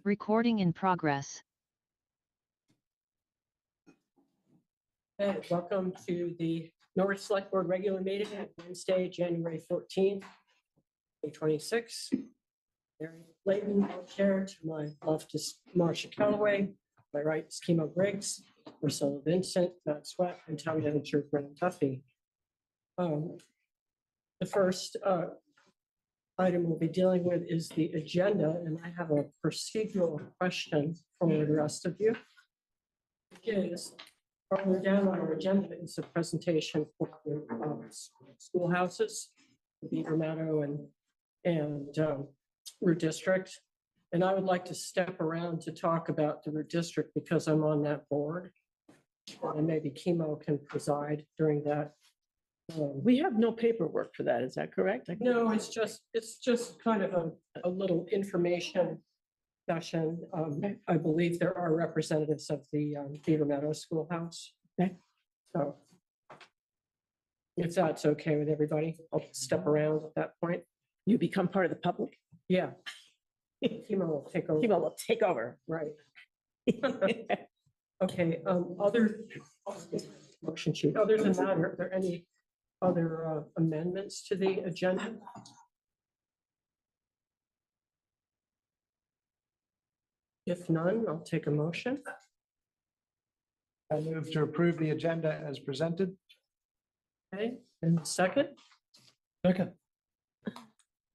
Recording in progress. Hey, welcome to the Norwich Selectboard regular meeting at Wednesday, January 14th, 2026. Mary Layton, chair. To my left is Marcia Calloway. My right is Kimo Briggs, Priscilla Vincent, Matt Sweat, and town manager Brennan Duffy. The first item we'll be dealing with is the agenda, and I have a procedural question for the rest of you. Is further down on our agenda is a presentation for schoolhouses, Beaver Meadow and Root District. And I would like to step around to talk about the Root District because I'm on that board. And maybe Kimo can preside during that. We have no paperwork for that, is that correct? No, it's just kind of a little information session. I believe there are representatives of the Beaver Meadow Schoolhouse. Okay. So if that's okay with everybody, I'll step around at that point. You become part of the public. Yeah. Kimo will take over. People will take over. Right. Okay, other motion sheet. Other than that, are there any other amendments to the agenda? If none, I'll take a motion. I move to approve the agenda as presented. Okay, and second? Second.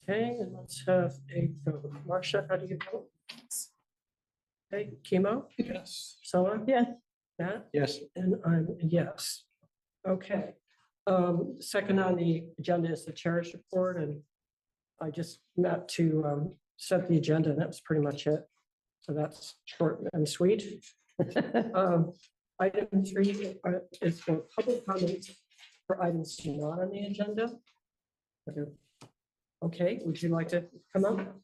Okay, and let's have a vote. Marcia, how do you vote? Okay, Kimo? Yes. Priscilla? Yeah. Matt? Yes. And I'm a yes. Okay. Second on the agenda is the chair's report, and I just met to set the agenda, and that was pretty much it. So that's short and sweet. Item 3 is for public comments for items not on the agenda. Okay, would you like to come up?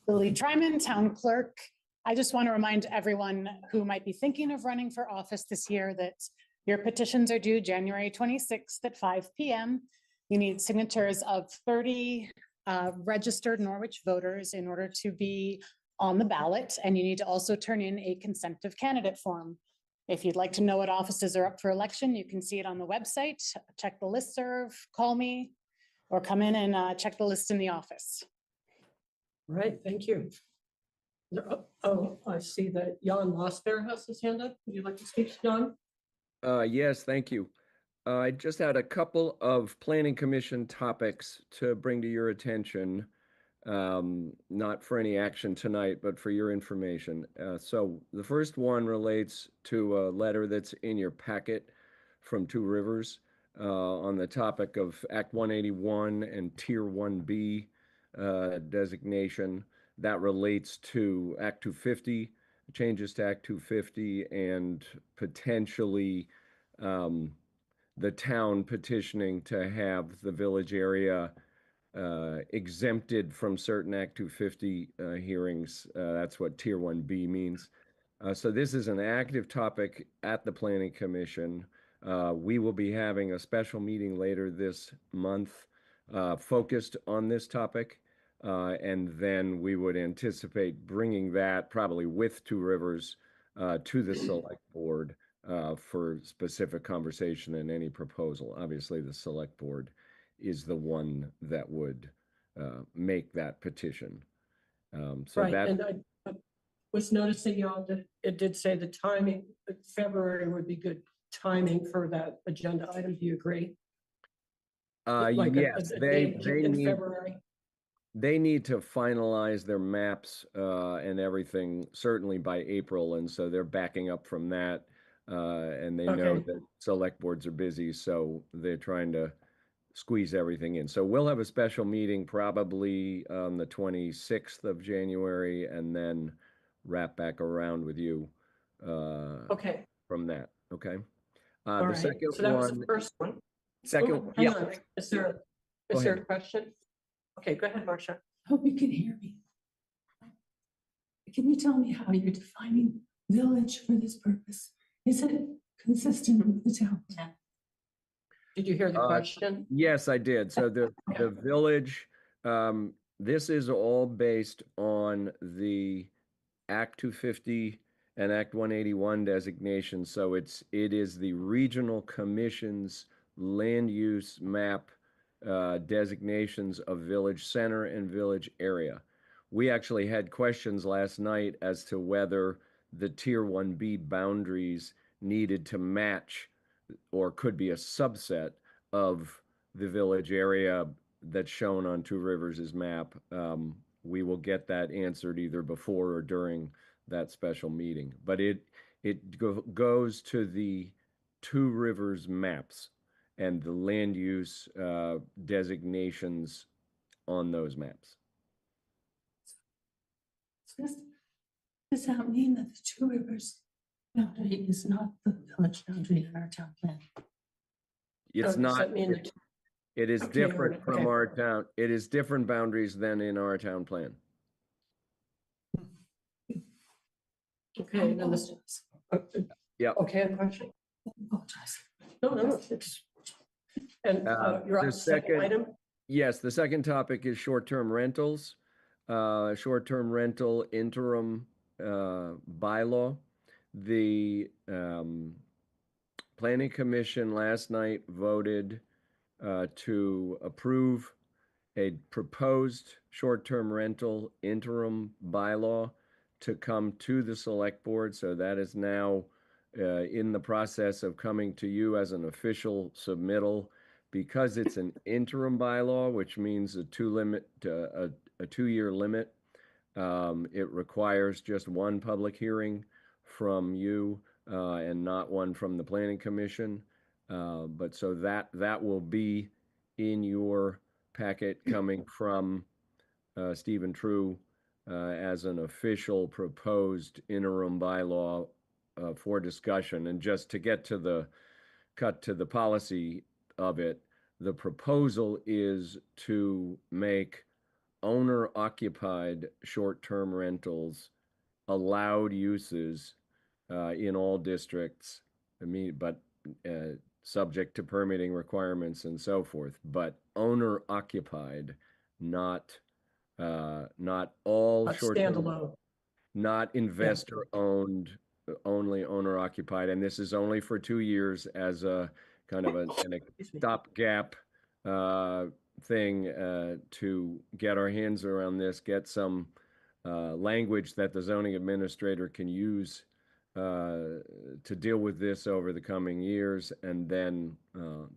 Lily Tryman, Town Clerk. I just want to remind everyone who might be thinking of running for office this year that your petitions are due January 26th at 5 p.m. You need signatures of 30 registered Norwich voters in order to be on the ballot, and you need to also turn in a consent of candidate form. If you'd like to know what offices are up for election, you can see it on the website, check the listserv, call me, or come in and check the list in the office. Right, thank you. Oh, I see that Jan Losbear has his hand up. Would you like to speak, Jan? Yes, thank you. I just had a couple of planning commission topics to bring to your attention, not for any action tonight, but for your information. So the first one relates to a letter that's in your packet from Two Rivers on the topic of Act 181 and Tier 1B designation. That relates to Act 250, changes to Act 250, and potentially the town petitioning to have the village area exempted from certain Act 250 hearings. That's what Tier 1B means. So this is an active topic at the Planning Commission. We will be having a special meeting later this month focused on this topic. And then we would anticipate bringing that probably with Two Rivers to the Select Board for specific conversation and any proposal. Obviously, the Select Board is the one that would make that petition. So Right, that, and I was noticing, y'all, that it did say the timing, February would be good timing for that agenda item. Do you agree? Like yes, a they date in need. February. They need to finalize their maps and everything certainly by April, and so they're backing up from that. And they know Okay. that select boards are busy, so they're trying to squeeze everything in. So we'll have a special meeting probably on the 26th of January, and then wrap back around with you Okay, from that. Okay. all The right. second So that was one. the first one. Second, Oh, hang yeah. on. Is there Go a ahead. question? Okay, go ahead, Marcia. Hope you can hear me. Can you tell me how you're defining village for this purpose? Is it consistent with the town plan? Did you hear the question? Yes, I did. So the village, this is all based on the Act 250 and Act 181 designation. So it is the regional commission's land use map designations of village center and village area. We actually had questions last night as to whether the Tier 1B boundaries needed to match or could be a subset of the village area that's shown on Two Rivers' map. We will get that answered either before or during that special meeting. But it goes to the Two Rivers maps and the land use designations on those maps. Does that mean that the Two Rivers boundary is not the village boundary in our town plan? It's Does not, that mean that- it is Okay, different okay. from our town. It is different boundaries than in our town plan. Okay, then this. Yeah. Okay, question. Apologize. No, it's. And you're on The the second second- item? Yes, the second topic is short-term rentals. Short-term rental interim bylaw. The Planning Commission last night voted to approve a proposed short-term rental interim bylaw to come to the Select Board. So that is now in the process of coming to you as an official submittal. Because it's an interim bylaw, which means a two-year limit, it requires just one public hearing from you and not one from the Planning Commission. But so that will be in your packet coming from Stephen True as an official proposed interim bylaw for discussion. And just to get to the policy of it, the proposal is to make owner-occupied short-term rentals allowed uses in all districts. But subject to permitting requirements and so forth. But owner-occupied, not all short-term, Standalone. not investor-owned, only owner-occupied. And this is only for 2 years as a kind of a stopgap thing to get our hands around this, get some language that the zoning administrator can use to deal with this over the coming years, and then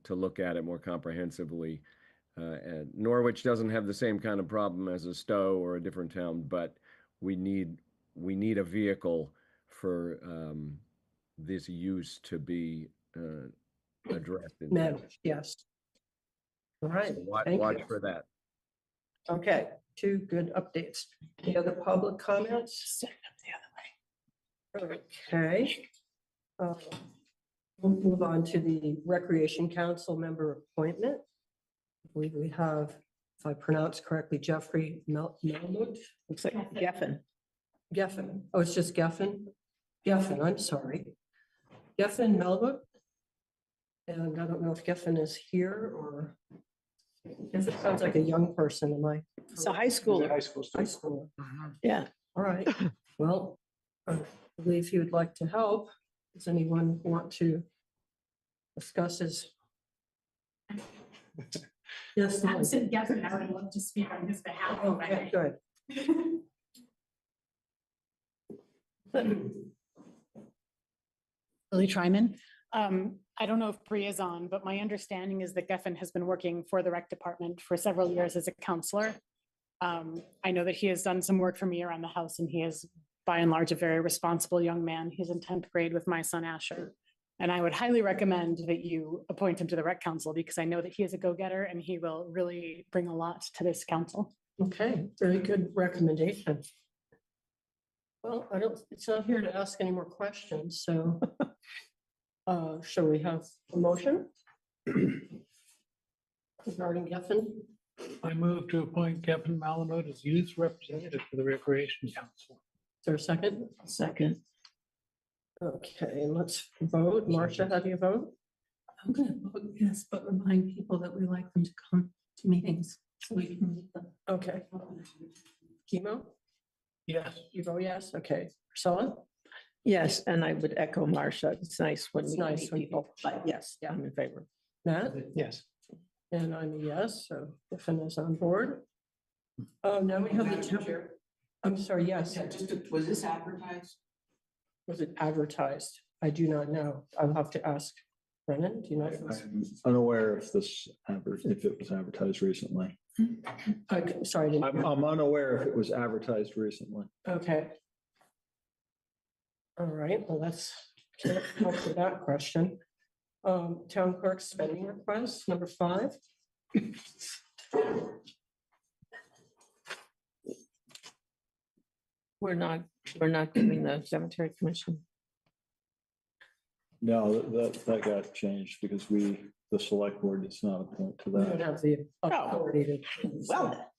to look at it more comprehensively. And Norwich doesn't have the same kind of problem as a Stowe or a different town, but we need a vehicle for this use to be addressed. Managed, yes. All right, So watch thank you. for that. Okay, two good updates. Any other public comments? Set it up the other way. Okay. We'll move on to the Recreation Council member appointment. I believe we have, if I pronounce correctly, Jeffrey Melmoot. Looks like Geffen. Geffen. Oh, it's just Geffen? Geffen, I'm sorry. Geffen Melmoot. And I don't know if Geffen is here or. If it sounds like a young person, am I? It's a high schooler. High school High student. school. Yeah. All right. Well, I believe he would like to help. Does anyone want to discuss his? Yes. I'm sitting Gavin, I would love to speak on his behalf. if I Okay, may. good. Lily Tryman. I don't know if Bree is on, but my understanding is that Geffen has been working for the rec department for several years as a counselor. I know that he has done some work for me around the house, and he is by and large a very responsible young man. He's in 10th grade with my son Asher. And I would highly recommend that you appoint him to the rec council, because I know that he is a go-getter and he will really bring a lot to this council. Okay, very good recommendation. Well, it's not here to ask any more questions, so. Shall we have a motion? Regarding Geffen? I move to appoint Captain Malamud as youth representative for the Recreation Council. Is there a second? Second. Okay, and let's vote. Marcia, how do you vote? I'm gonna vote yes, but remind people that we like them to come to meetings so we can meet them. Okay. Chemo, Yes. you vote yes, okay. Priscilla? Yes, and I would echo Marcia. It's nice when It's we can nice meet when people, people- but yes, Yeah. I'm in favor. Matt? Yes. And I'm a yes, so Griffin is on board. Now we have the temp. I'm sorry, yes. Was this advertised? Was it advertised? I do not know. I'll have to ask Brennan, do you know? if it's- I'm unaware if if it was advertised recently. Okay, sorry, I didn't I'm, hear. I'm unaware if it was advertised recently. Okay. All right, well, that's answer that question. Town clerk spending request, number 5. We're not giving the cemetery commission. No, that got changed because the select board does not appoint to We don't that. have the authority to. Well,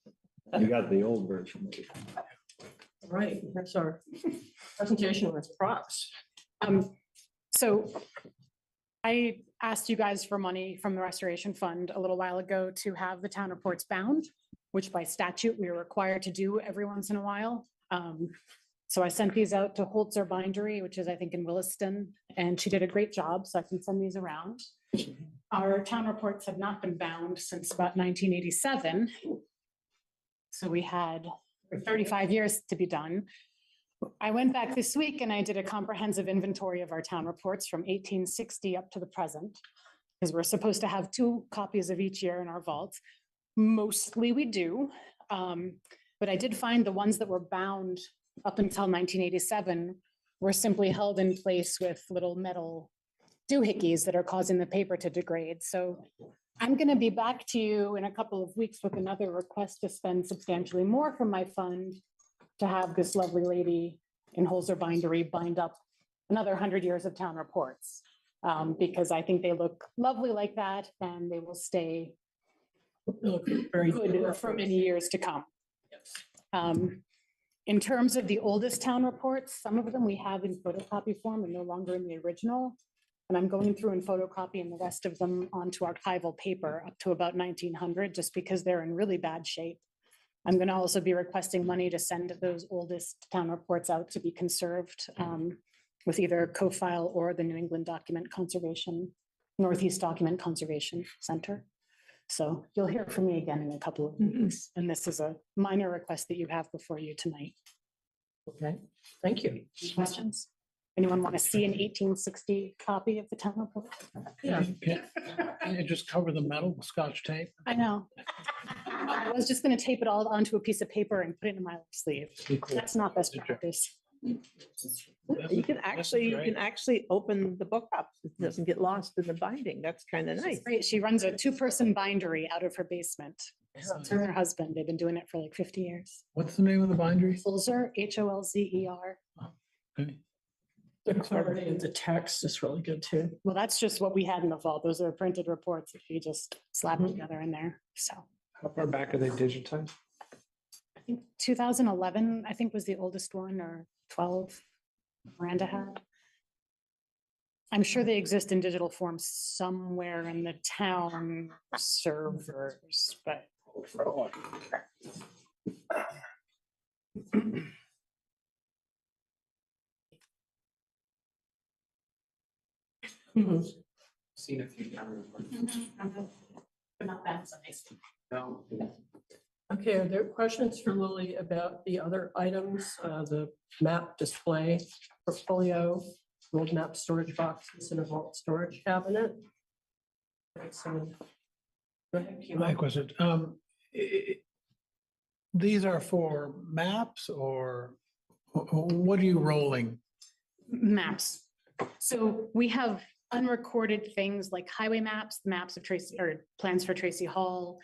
You got the old version. All right, that's our presentation with props. So I asked you guys for money from the Restoration Fund a little while ago to have the town reports bound, which by statute we are required to do every once in a while. So I sent these out to Holzer Bindery, which is I think in Williston, and she did a great job, so I can send these around. Our town reports have not been bound since about 1987. So we had 35 years to be done. I went back this week and I did a comprehensive inventory of our town reports from 1860 up to the present, because we're supposed to have 2 copies of each year in our vault. Mostly we do, but I did find the ones that were bound up until 1987 were simply held in place with little metal doohickeys that are causing the paper to degrade. So I'm going to be back to you in a couple of weeks with another request to spend substantially more from my fund to have this lovely lady in Holzer Bindery bind up another 100 years of town reports. Because I think they look lovely like that and they will stay Very good for many years to come. In terms of the oldest town reports, some of them we have in photocopy form and no longer in the original. And I'm going through and photocopying the rest of them onto archival paper up to about 1900, just because they're in really bad shape. I'm going to also be requesting money to send those oldest town reports out to be conserved with either co-file or the New England Document Conservation, Northeast Document Conservation Center. So you'll hear from me again in a couple of weeks. And this is a minor request that you have before you tonight. Okay, thank you. Questions? Anyone want to see an 1860 copy of the town report? Yeah. Can you just cover the metal with Scotch tape? I know. I was just going to tape it all onto a piece of paper and put it in my sleeve. That's not best practice. You can actually open the book up. It doesn't get lost in the binding. That's kind of nice. Great. She runs a 2-person bindery out of her basement. Her and her husband, they've been doing it for like 50 years. What's the name of the bindery? Holzer, Holzer. Okay. The clarity of the text is really good too. Well, that's just what we had in the vault. Those are printed reports that we just slapped together in there. So How far back are they digitized? I think 2011, I think was the oldest one, or 12 Miranda had. I'm sure they exist in digital form somewhere in the town servers, but Seen a few cameras. but not that size. No. Okay, are there questions for Lily about the other items, the map display portfolio, road map storage boxes and a vault storage cabinet? Go ahead, Kimo. My question, these are for maps or what are you rolling? Maps. So we have unrecorded things like highway maps, maps of Tracy, or plans for Tracy Hall,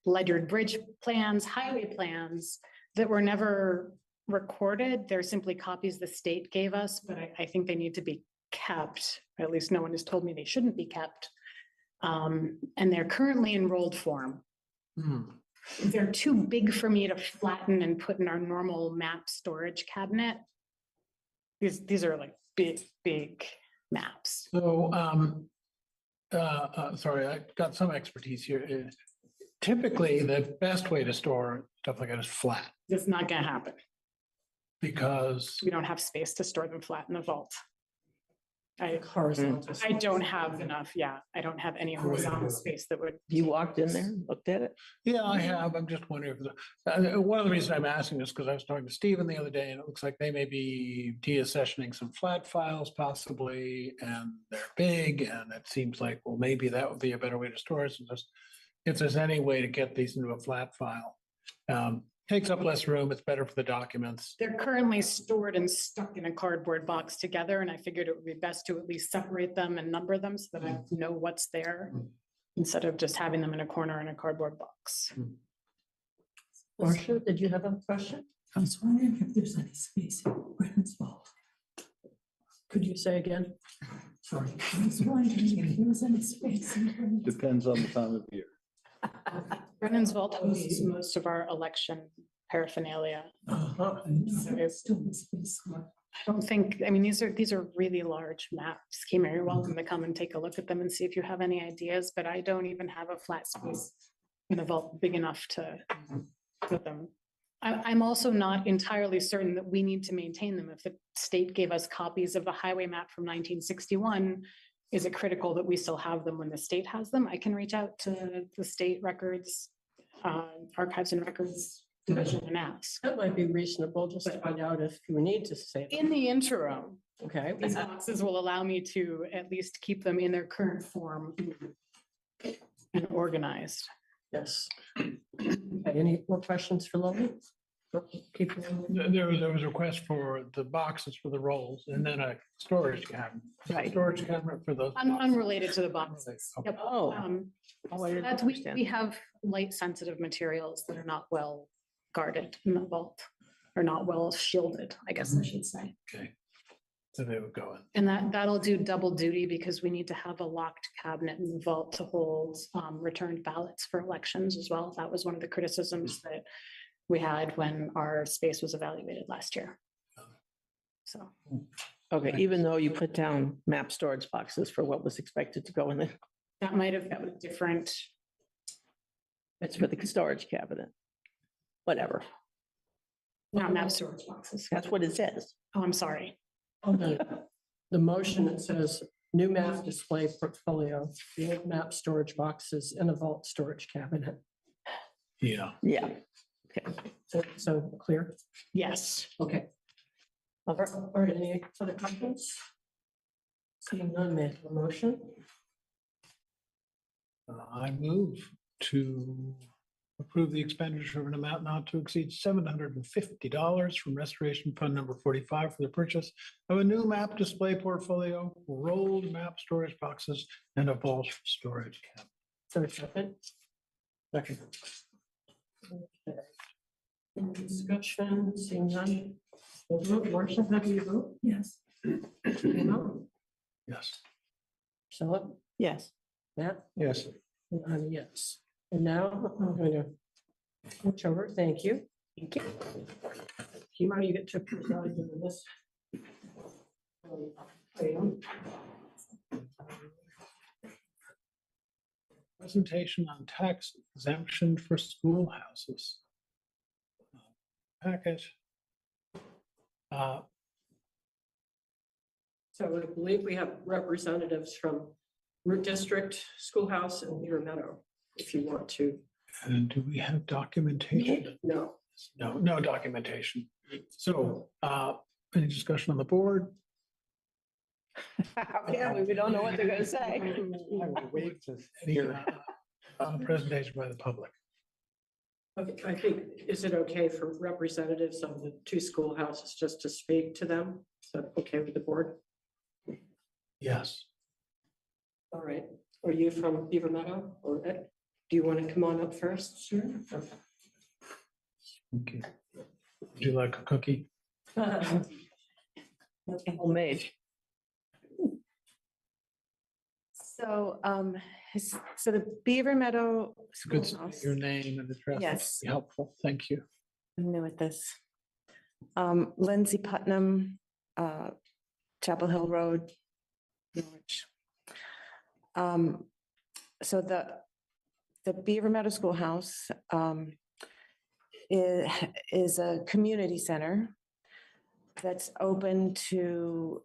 Ledyard Bridge plans, highway plans that were never recorded. They're simply copies the state gave us, but I think they need to be kept. At least no one has told me they shouldn't be kept. And they're currently in rolled form. They're too big for me to flatten and put in our normal map storage cabinet. These are like big maps. So Sorry, I got some expertise here. Typically, the best way to store stuff like that is flat It's not gonna happen. because We don't have space to store them flat in the vault. Horizontal. I don't have enough, I don't have any horizontal space that would. You walked in there, looked at it? yeah, I have. I'm just wondering if, one of the reasons I'm asking is because I was talking to Stephen the other day and it looks like they may be deaccessioning some flat files possibly, and they're big, and it seems like, well, maybe that would be a better way to store it. So just, if there's any way to get these into a flat file, takes up less room. It's better for the documents. They're currently stored and stuck in a cardboard box together, and I figured it would be best to at least separate them and number them so that I know what's there, instead of just having them in a corner in a cardboard box. Marcia, did you have a question? I was wondering if there's any space in Brennan's vault. Could you say again? Sorry. I was wondering if there was any space in Brennan's. Depends on the time of year. Brennan's vault hosts most of our election paraphernalia. There's still space. I don't think, I mean, these are really large maps. Kamer, you're welcome to come and take a look at them and see if you have any ideas, but I don't even have a flat space in a vault big enough to put them. I'm also not entirely certain that we need to maintain them. If the state gave us copies of the highway map from 1961, is it critical that we still have them when the state has them? I can reach out to the state records, archives and records division and ask. That might be reasonable, just to find out if you need to say. In the interim, Okay. these boxes will allow me to at least keep them in their current form and organized. Yes. Okay, any more questions for Lily? Keep going. There was a request for the boxes for the rolls and then a storage cabinet. Right. Storage cabinet for those. Unrelated to the boxes. Okay. Yep. Oh. So I didn't that's, we understand. have light sensitive materials that are not well guarded in the vault, or not well shielded, I guess I should say. Okay. So they would go in. And that'll do double duty because we need to have a locked cabinet in the vault to hold returned ballots for elections as well. That was one of the criticisms that we had when our space was evaluated last year. So, Okay, even though you put down map storage boxes for what was expected to go in there, that might have been different. it's for the storage cabinet. Whatever, Not map storage boxes. that's what it says. Oh, I'm sorry. On the motion, it says new map display portfolio, the old map storage boxes in a vault storage cabinet. Yeah. Yeah. So clear? Yes. Okay. All right, any other questions? Seeing none, may I have a motion? I move to approve the expenditure of an amount not to exceed $750 from Restoration Fund number 45 for the purchase of a new map display portfolio, rolled map storage boxes, and a vault storage cabinet. So a second. Second. Okay. Any discussion, seeing none. We'll vote. Marcia, how do you vote? Yes. No. Yes. Philip, Yes. Matt? Yes. And I'm a yes. And now I'm going to switch over. Thank you. Thank you. Kimo, you get to preside over this. Item. Presentation on tax exemption for schoolhouses. Packet. So I believe we have representatives from Root District, Schoolhouse, and Beaver Meadow, if you want to. And do we have documentation? No. No documentation. So, any discussion on the board? Yeah, we don't know what they're gonna say. Any presentation by the public? Okay, I think, is it okay for representatives of the two schoolhouses just to speak to them? Is that okay with the board? Yes. All right. Are you from Beaver Meadow or Ed? Do you want to come on up first? Sure. Okay. Would you like a cookie? Homemade. So, so the Beaver Meadow Good, Schoolhouse, your name and address. Yes. Be helpful. Thank you. I'm new at this. Lindsay Putnam, Chapel Hill Road, Norwich. So the Beaver Meadow Schoolhouse is a community center that's open to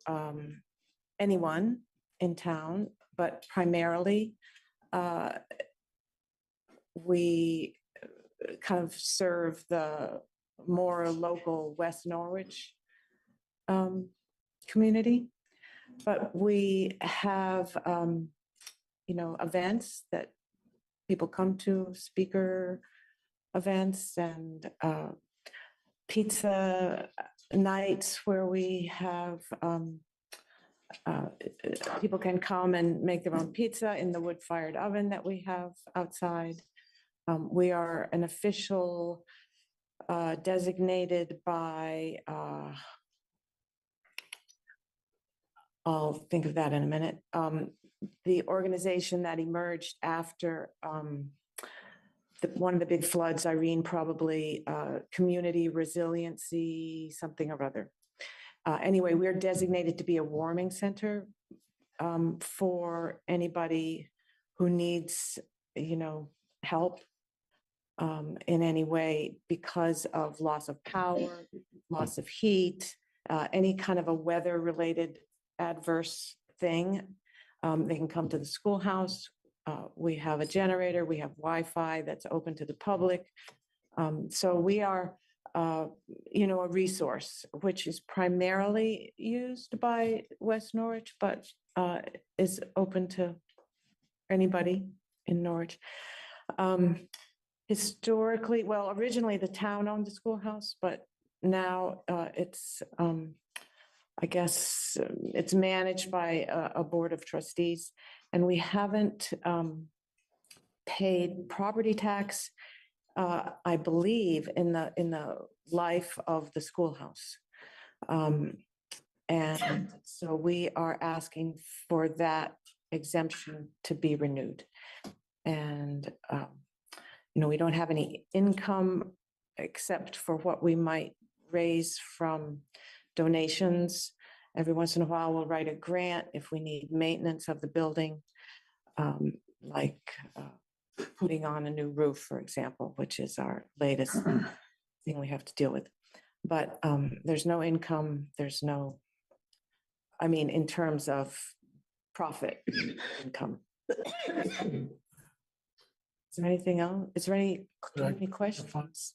anyone in town, but primarily we kind of serve the more local West Norwich community. But we have, events that people come to, speaker events and pizza nights where we have people can come and make their own pizza in the wood-fired oven that we have outside. We are an official designated by, I'll think of that in a minute. The organization that emerged after one of the big floods, Irene, probably community resiliency, something or other. Anyway, we're designated to be a warming center for anybody who needs, help in any way because of loss of power, loss of heat, any kind of a weather-related adverse thing. They can come to the schoolhouse. We have a generator, we have Wi-Fi that's open to the public. So we are, a resource which is primarily used by West Norwich, but is open to anybody in Norwich. Historically, well, originally the town owned the schoolhouse, but now it's, I guess, it's managed by a board of trustees, and we haven't paid property tax, I believe, in the life of the schoolhouse. And so we are asking for that exemption to be renewed. And, we don't have any income except for what we might raise from donations. Every once in a while, we'll write a grant if we need maintenance of the building, like putting on a new roof, for example, which is our latest thing we have to deal with. But there's no income, in terms of profit income. Is there anything else? Is there any questions?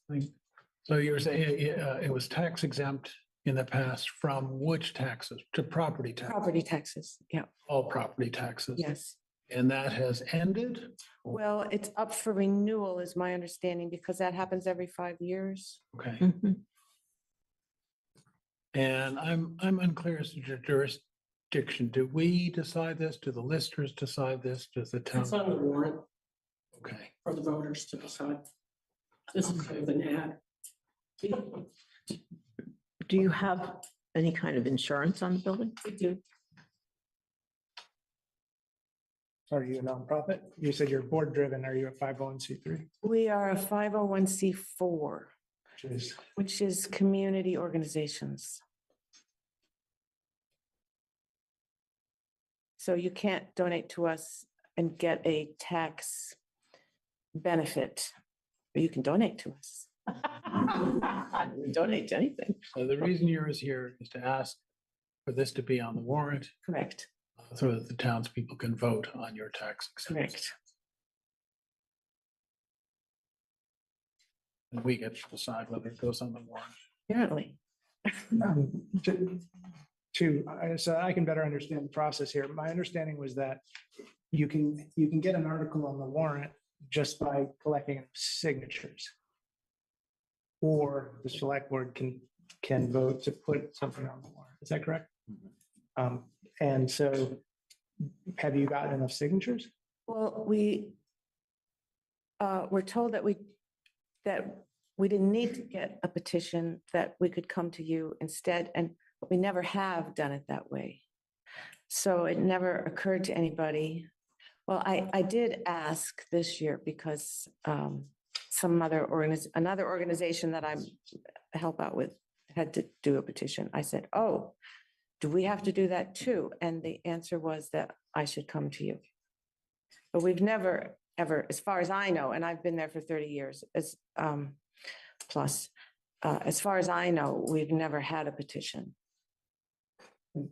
So you were saying it was tax exempt in the past from which taxes? To property tax? Property taxes, yeah. All property taxes? Yes. And that has ended? Well, it's up for renewal is my understanding, because that happens every 5 years. Okay. Mhm. And I'm unclear as to your jurisdiction. Do we decide this? Do the listers decide this? Does the town? It's on the warrant Okay. for the voters to decide. This is kind of an ad. Do you have any kind of insurance on the building? We do. Are you a nonprofit? You said you're board driven. Are you a 501c3? We are a 501c4, Which is, which is community organizations. So you can't donate to us and get a tax benefit, but you can donate to us. Donate to anything. So the reason yours here is to ask for this to be on the warrant Correct, so that the townspeople can vote on your tax exemption. correct. And we get to decide whether it goes on the warrant. Apparently. so I can better understand the process here. My understanding was that you can get an article on the warrant just by collecting signatures. Or the select board can vote to put something on the warrant. Is that correct? And so have you gotten enough signatures? Well, we were told that we didn't need to get a petition, that we could come to you instead, and we never have done it that way. So it never occurred to anybody. Well, I did ask this year because another organization that I help out with had to do a petition. I said, oh, do we have to do that too? And the answer was that I should come to you. But we've never, ever, as far as I know, and I've been there for 30 years, plus, as far as I know, we've never had a petition.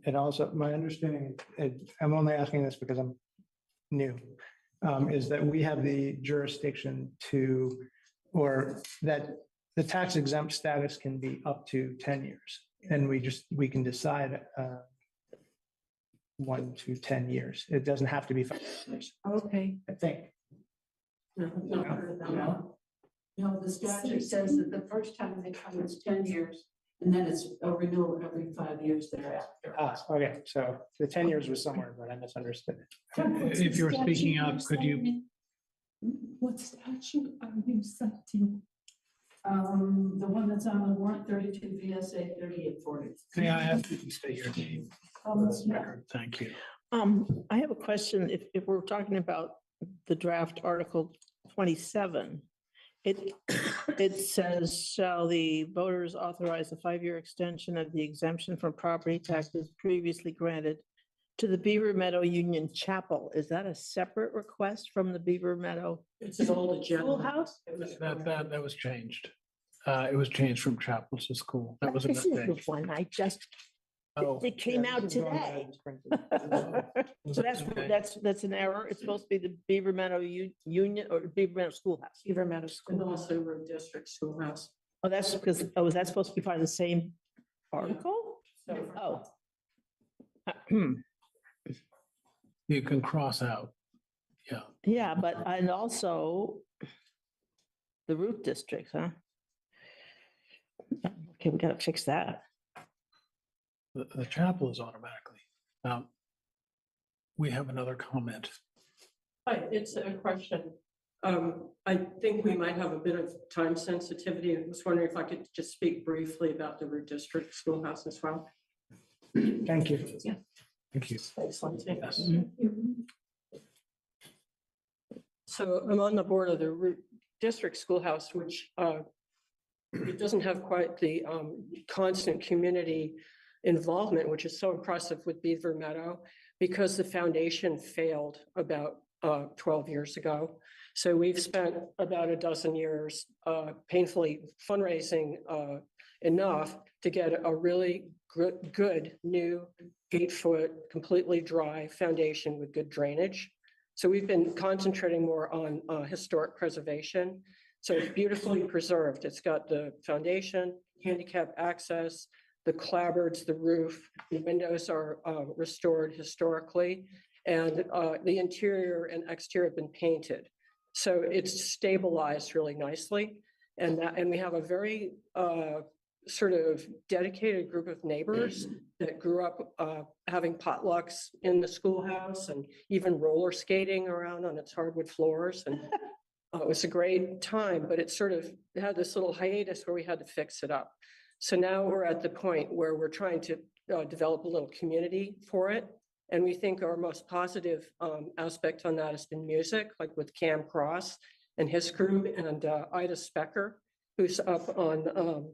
And also, my understanding, and I'm only asking this because I'm new, is that we have the jurisdiction to, or that the tax exempt status can be up to 10 years. And we can decide 1 to 10 years. It doesn't have to be 5 years, Okay. I think. No, the statute says that the first time they come is 10 years, and then it's a renewal every 5 years thereafter. Okay, so the 10 years was somewhere, but I misunderstood. If you're speaking up, could you, What statute are you citing? The one that's on the warrant 32 VSA 3840. may I ask you to state your name? for the record? Thank you. I have a question. If we're talking about the draft Article 27, it says, shall the voters authorize a 5-year extension of the exemption from property taxes previously granted to the Beaver Meadow Union Chapel? Is that a separate request from the Beaver Meadow It's an old agenda. Schoolhouse? That was changed. It was changed from chapel to school. That was a This is the mistake. one I just, Oh, it came out today. So that's an error. It's supposed to be the Beaver Meadow Union or Beaver Meadow Schoolhouse. Beaver Meadow And School. also road district schoolhouse. Oh, that's because, is that supposed to be part of the same article? Oh. you can cross out. Yeah. Yeah, but, and also the root districts, huh? Okay, we gotta fix that. The chapel is automatically. We have another comment. Hi, it's a question. I think we might have a bit of time sensitivity. I was wondering if I could just speak briefly about the root district schoolhouse as well. Thank you. Thank you. Thanks, Lindsay. Yes. So I'm on the board of the root district schoolhouse, which it doesn't have quite the constant community involvement, which is so impressive with Beaver Meadow, because the foundation failed about 12 years ago. So we've spent about a dozen years painfully fundraising enough to get a really good new 8-foot completely dry foundation with good drainage. So we've been concentrating more on historic preservation. So it's beautifully preserved. It's got the foundation, handicap access, the clapboards, the roof, the windows are restored historically, and the interior and exterior have been painted. So it's stabilized really nicely. And we have a very sort of dedicated group of neighbors that grew up having potlucks in the schoolhouse and even roller skating around on its hardwood floors. And it was a great time, but it sort of had this little hiatus where we had to fix it up. So now we're at the point where we're trying to develop a little community for it. And we think our most positive aspect on that has been music, like with Cam Cross and his group, and Ida Specker, who's up on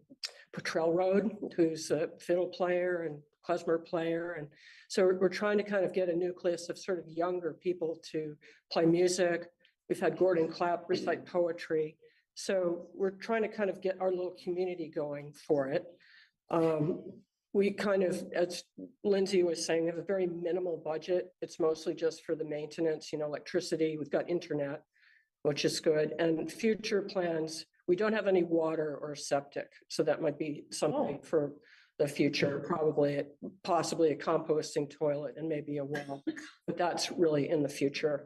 Petrel Road, who's a fiddle player and klezmer player. And so we're trying to kind of get a nucleus of sort of younger people to play music. We've had Gordon Clapp recite poetry. So we're trying to kind of get our little community going for it. We kind of, as Lindsay was saying, have a very minimal budget. It's mostly just for the maintenance, electricity. We've got internet, which is good. And future plans, we don't have any water or septic. So that might be something for the future, possibly a composting toilet and maybe a well, but that's really in the future.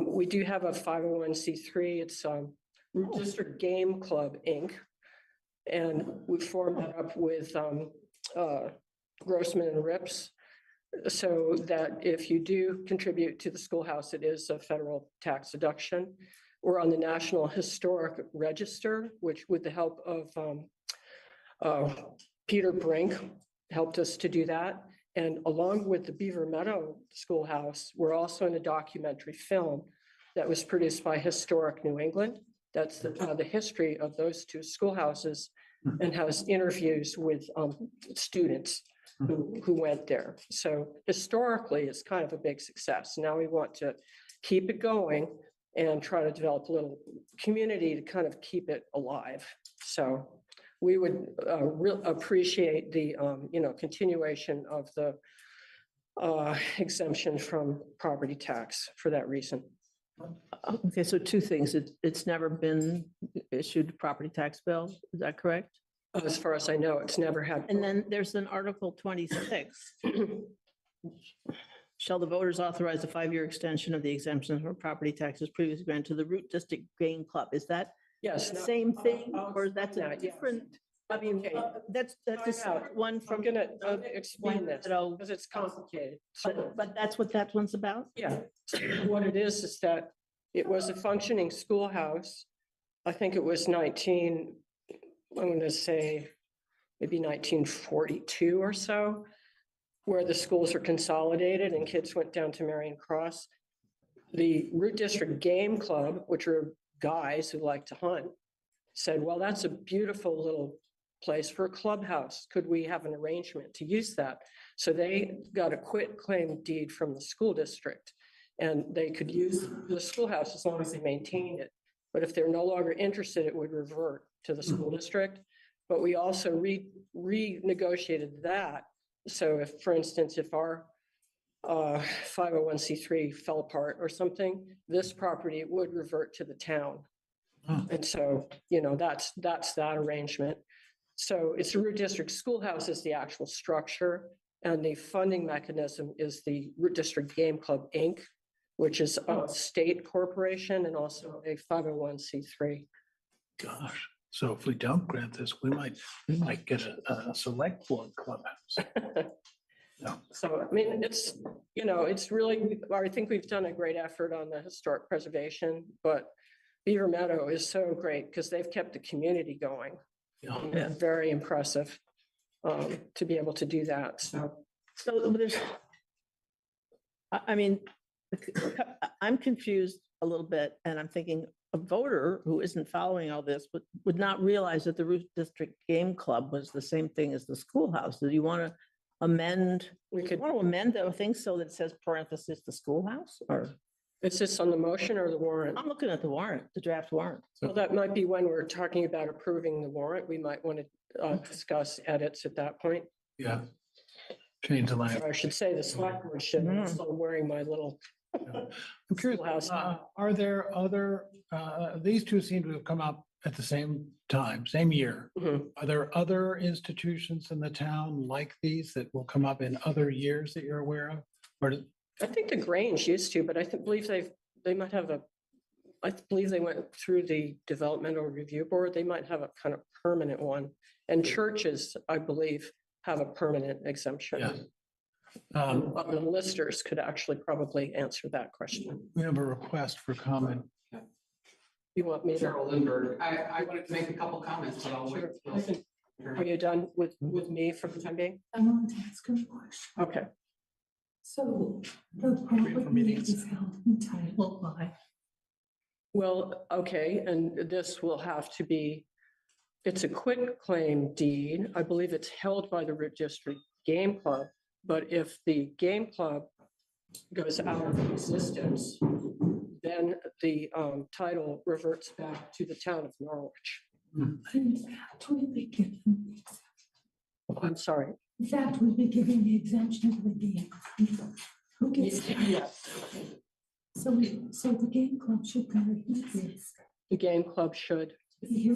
We do have a 501c3. It's Root District Game Club, Inc. And we formed that up with Grossman and Rips, so that if you do contribute to the schoolhouse, it is a federal tax deduction. We're on the National Historic Register, which with the help of Peter Brink helped us to do that. And along with the Beaver Meadow Schoolhouse, we're also in a documentary film that was produced by Historic New England. That's the history of those two schoolhouses, and has interviews with students who went there. So historically, it's kind of a big success. Now we want to keep it going and try to develop a little community to kind of keep it alive. So we would appreciate the, continuation of the exemption from property tax for that reason. Okay, so two things. It's never been issued a property tax bill. Is that correct? As far as I know, it's never had. And then there's an Article 26. Shall the voters authorize a 5-year extension of the exemption from property taxes previously granted to the Root District Game Club? Is that Yes. the same thing, I'll or that's a explain that, yes. different? I mean, Okay. that's just one I'm from. gonna explain this So- because it's complicated. So, But that's what that one's about? yeah, so what it is that it was a functioning schoolhouse. I think it was I'm gonna say maybe 1942 or so, where the schools are consolidated and kids went down to Marion Cross. The Root District Game Club, which are guys who like to hunt, said, well, that's a beautiful little place for a clubhouse. Could we have an arrangement to use that? So they got a quit claim deed from the school district, and they could use the schoolhouse as long as they maintained it. But if they're no longer interested, it would revert to the school district. But we also renegotiated that. So if, for instance, if our 501c3 fell apart or something, this property would revert to the town. And so, that's that arrangement. So it's the Root District Schoolhouse is the actual structure, and the funding mechanism is the Root District Game Club, Inc., which is a state corporation and also a 501c3. Gosh, so if we don't grant this, we might get a select board clubhouse. No. So, I mean, it's really, I think we've done a great effort on the historic preservation, but Beaver Meadow is so great because they've kept the community going. Yeah. Very impressive to be able to do that. So there's, I mean, I'm confused a little bit, and I'm thinking a voter who isn't following all this would not realize that the Root District Game Club was the same thing as the schoolhouse. Do you want to amend? we could, Want to amend the thing so that it says parenthesis the schoolhouse, or? is this on the motion or the warrant? I'm looking at the warrant, the draft warrant. Well, that might be when we're talking about approving the warrant. We might want to discuss edits at that point. Yeah. Change the Or language. I should say the select board should. I'm still wearing my little. I'm curious, Schoolhouse. are there other, these two seem to have come up at the same time, same year. Mhm. Are there other institutions in the town like these that will come up in other years that you're aware of? Or, I think the Grange used to, but I believe they might have I believe they went through the developmental review board. They might have a kind of permanent one. And churches, I believe, have a permanent exemption. yeah. The listers could actually probably answer that question. We have a request for comment. You want me to? Cheryl Lindbergh, I wanted to make a couple comments, but I'll wait. Are you done with me for the time being? I want to ask a question. Okay. So the public meeting is held entitled by. Well, okay, and this will have to be, it's a quit claim deed. I believe it's held by the Root District Game Club. But if the game club goes out of existence, then the title reverts back to the town of Norwich. In fact, we'd be given the exemption. I'm sorry. In fact, we'd be giving the exemption to the game. Who gets that? Yes, So the game club should kind of exist. the game club should. Here.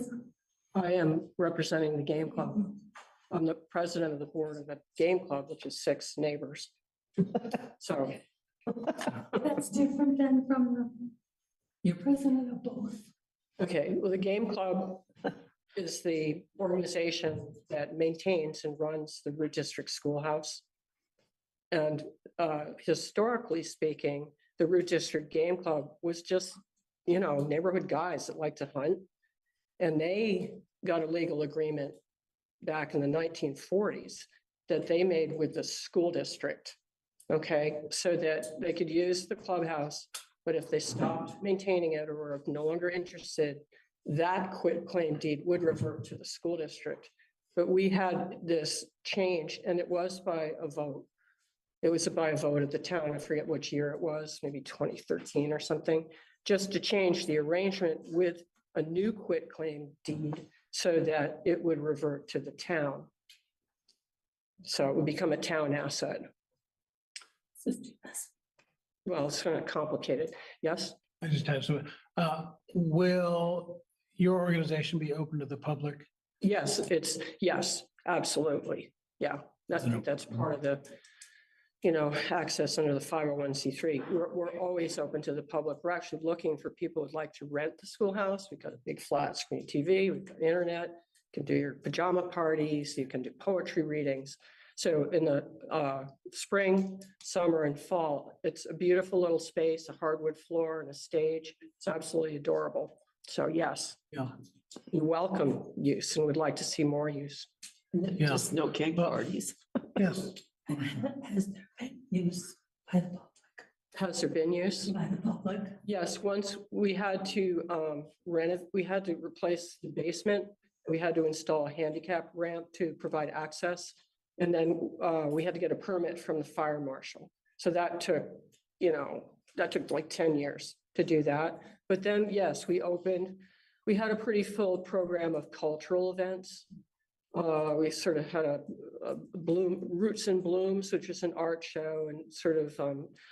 I am representing the game club. I'm the president of the board of the game club, which is 6 neighbors. So, That's different than from you're president of both. okay, well, the game club is the organization that maintains and runs the Root District Schoolhouse. And historically speaking, the Root District Game Club was just, neighborhood guys that like to hunt. And they got a legal agreement back in the 1940s that they made with the school district. Okay, so that they could use the clubhouse, but if they stopped maintaining it or were no longer interested, that quit claim deed would revert to the school district. But we had this change, and it was by a vote. It was by a vote of the town. I forget which year it was, maybe 2013 or something, just to change the arrangement with a new quitclaim deed so that it would revert to the town. So it would become a town asset. Well, it's kind of complicated. Yes? I just had some, will your organization be open to the public? Yes, yes, absolutely. Yeah, that's part of the, access under the 501c3. We're always open to the public. We're actually looking for people who'd like to rent the schoolhouse. We've got a big flat screen TV, we've got internet, you can do your pajama parties, you can do poetry readings. So in the spring, summer, and fall, it's a beautiful little space, a hardwood floor and a stage. It's absolutely adorable. So yes, Yeah. we welcome use and would like to see more use. Yeah. Just no cake parties. Yes. Has there been use by the public? Has there been use? By the public? Yes, once we had to we had to replace the basement. We had to install a handicap ramp to provide access. And then we had to get a permit from the fire marshal. So that took, like 10 years to do that. But then, yes, we had a pretty full program of cultural events. We sort of had a Roots and Blooms, which is an art show, and sort of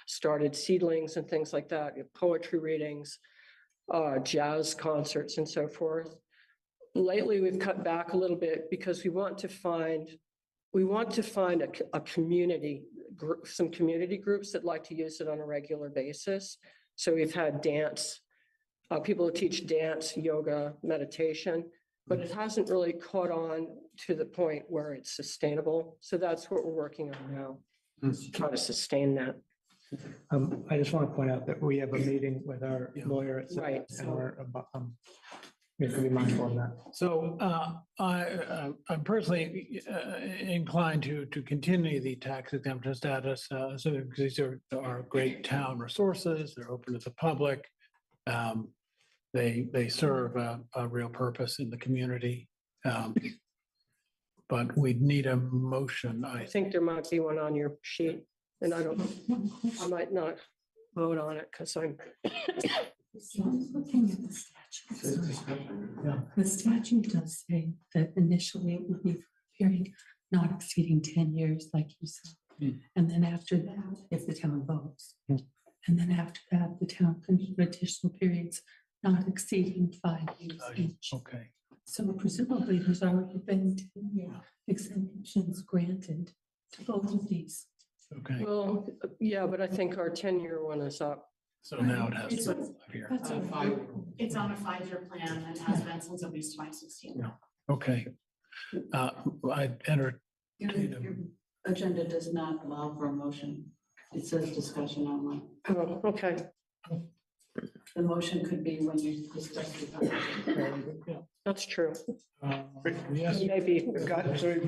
started seedlings and things like that, poetry readings, jazz concerts and so forth. Lately, we've cut back a little bit because we want to find a community group, some community groups that like to use it on a regular basis. So we've had dance, people who teach dance, yoga, meditation, but it hasn't really caught on to the point where it's sustainable. So that's what we're working on now, try to sustain that. I just want to point out that we have a meeting with our lawyer at Right. and we have to be mindful of that. So I'm personally inclined to continue the tax exemption status. So because these are great town resources, they're open to the public. They serve a real purpose in the community. But we'd need a motion. I think there might be one on your sheet, and I might not vote on it because I'm. So I was looking at the statute. The statute does say that initially it would be for a period not exceeding 10 years, like you said. And then after that, if the town votes. And then after that, the town can do additional periods not exceeding 5 years each. Okay. So presumably there's already been 10-year exemptions granted to both of these. Okay. Well, yeah, but I think our 10-year one is up. So now it has to be 5 years. That's a It's on a 5-year plan and has been since at least 2016. Okay. I entered. Your agenda does not allow for a motion. It says discussion only. Oh, okay. The motion could be when you discuss it. That's true. Yes. Maybe. We've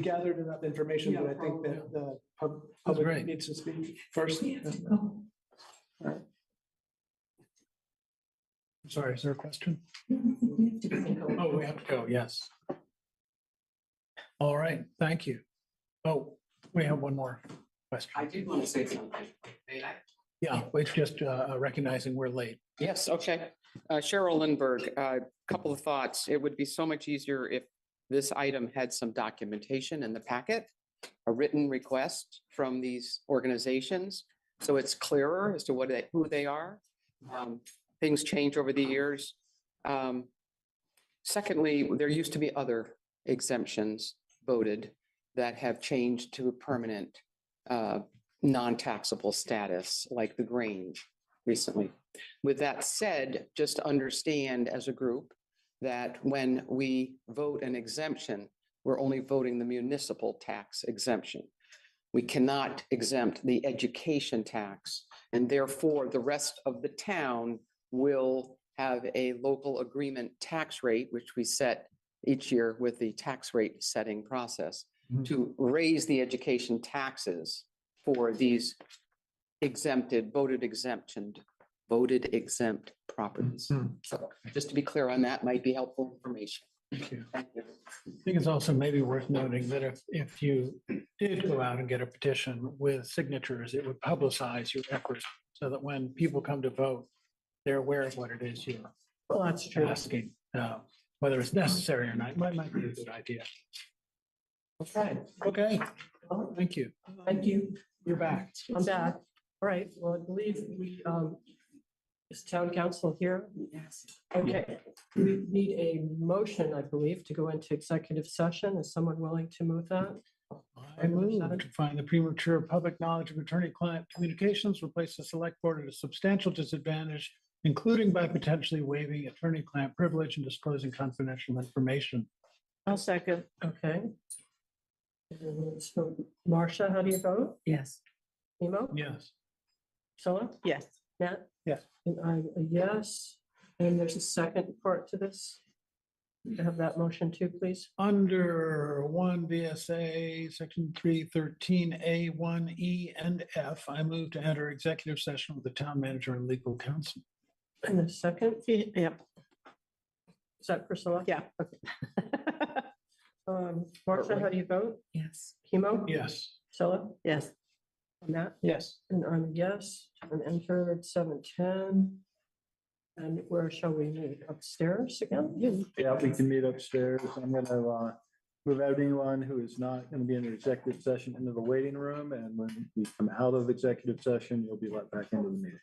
gathered enough information, but I think that the public great. needs to speak first. We have to go. Sorry, is there a question? We have to go. Oh, we have to go, yes. All right, thank you. Oh, we have one more question. I did want to say something. May I? Yeah, it's just recognizing we're late. Yes, okay. Cheryl Lindbergh, a couple of thoughts. It would be so much easier if this item had some documentation in the packet, a written request from these organizations, so it's clearer as to who they are. Things change over the years. Secondly, there used to be other exemptions voted that have changed to a permanent non-taxable status, like the Grange recently. With that said, just understand as a group that when we vote an exemption, we're only voting the municipal tax exemption. We cannot exempt the education tax, and therefore the rest of the town will have a local agreement tax rate, which we set each year with the tax rate setting process to raise the education taxes for these voted exempt properties. So just to be clear on that might be helpful information. Thank you. Thank you. I think it's also maybe worth noting that if you did go out and get a petition with signatures, it would publicize your efforts so that when people come to vote, they're aware of what it is you're Well, that's true. asking, whether it's necessary or not. Might be a good idea. Okay, Okay, thank you. thank you. You're back. I'm back. All right, well, I believe is town council here? Yes. Okay, we need a motion, I believe, to go into executive session. Is someone willing to move that? I move to find the premature public knowledge of attorney-client communications will place the select board at a substantial disadvantage, including by potentially waiving attorney-client privilege and disclosing confidential information. I'll second. Okay. And so, Marcia, how do you vote? Yes. Emo? Yes. Priscilla? Yes. Matt? Yes. And I'm a yes. And there's a second part to this. You have that motion too, please. Under one VSA, section 313A1 E and F, I move to enter executive session with the town manager and legal counsel. And the second, Yep. is that Priscilla? Yeah. Marcia, how do you vote? Yes. Chemo? Yes. Priscilla? Yes. Matt? Yes. And I'm a yes. And entered 7:10. And where shall we meet? Upstairs again? Yeah, we can meet upstairs. I'm gonna move anyone who is not gonna be in the executive session into the waiting room, and when we come out of executive session, you'll be let back into the meeting.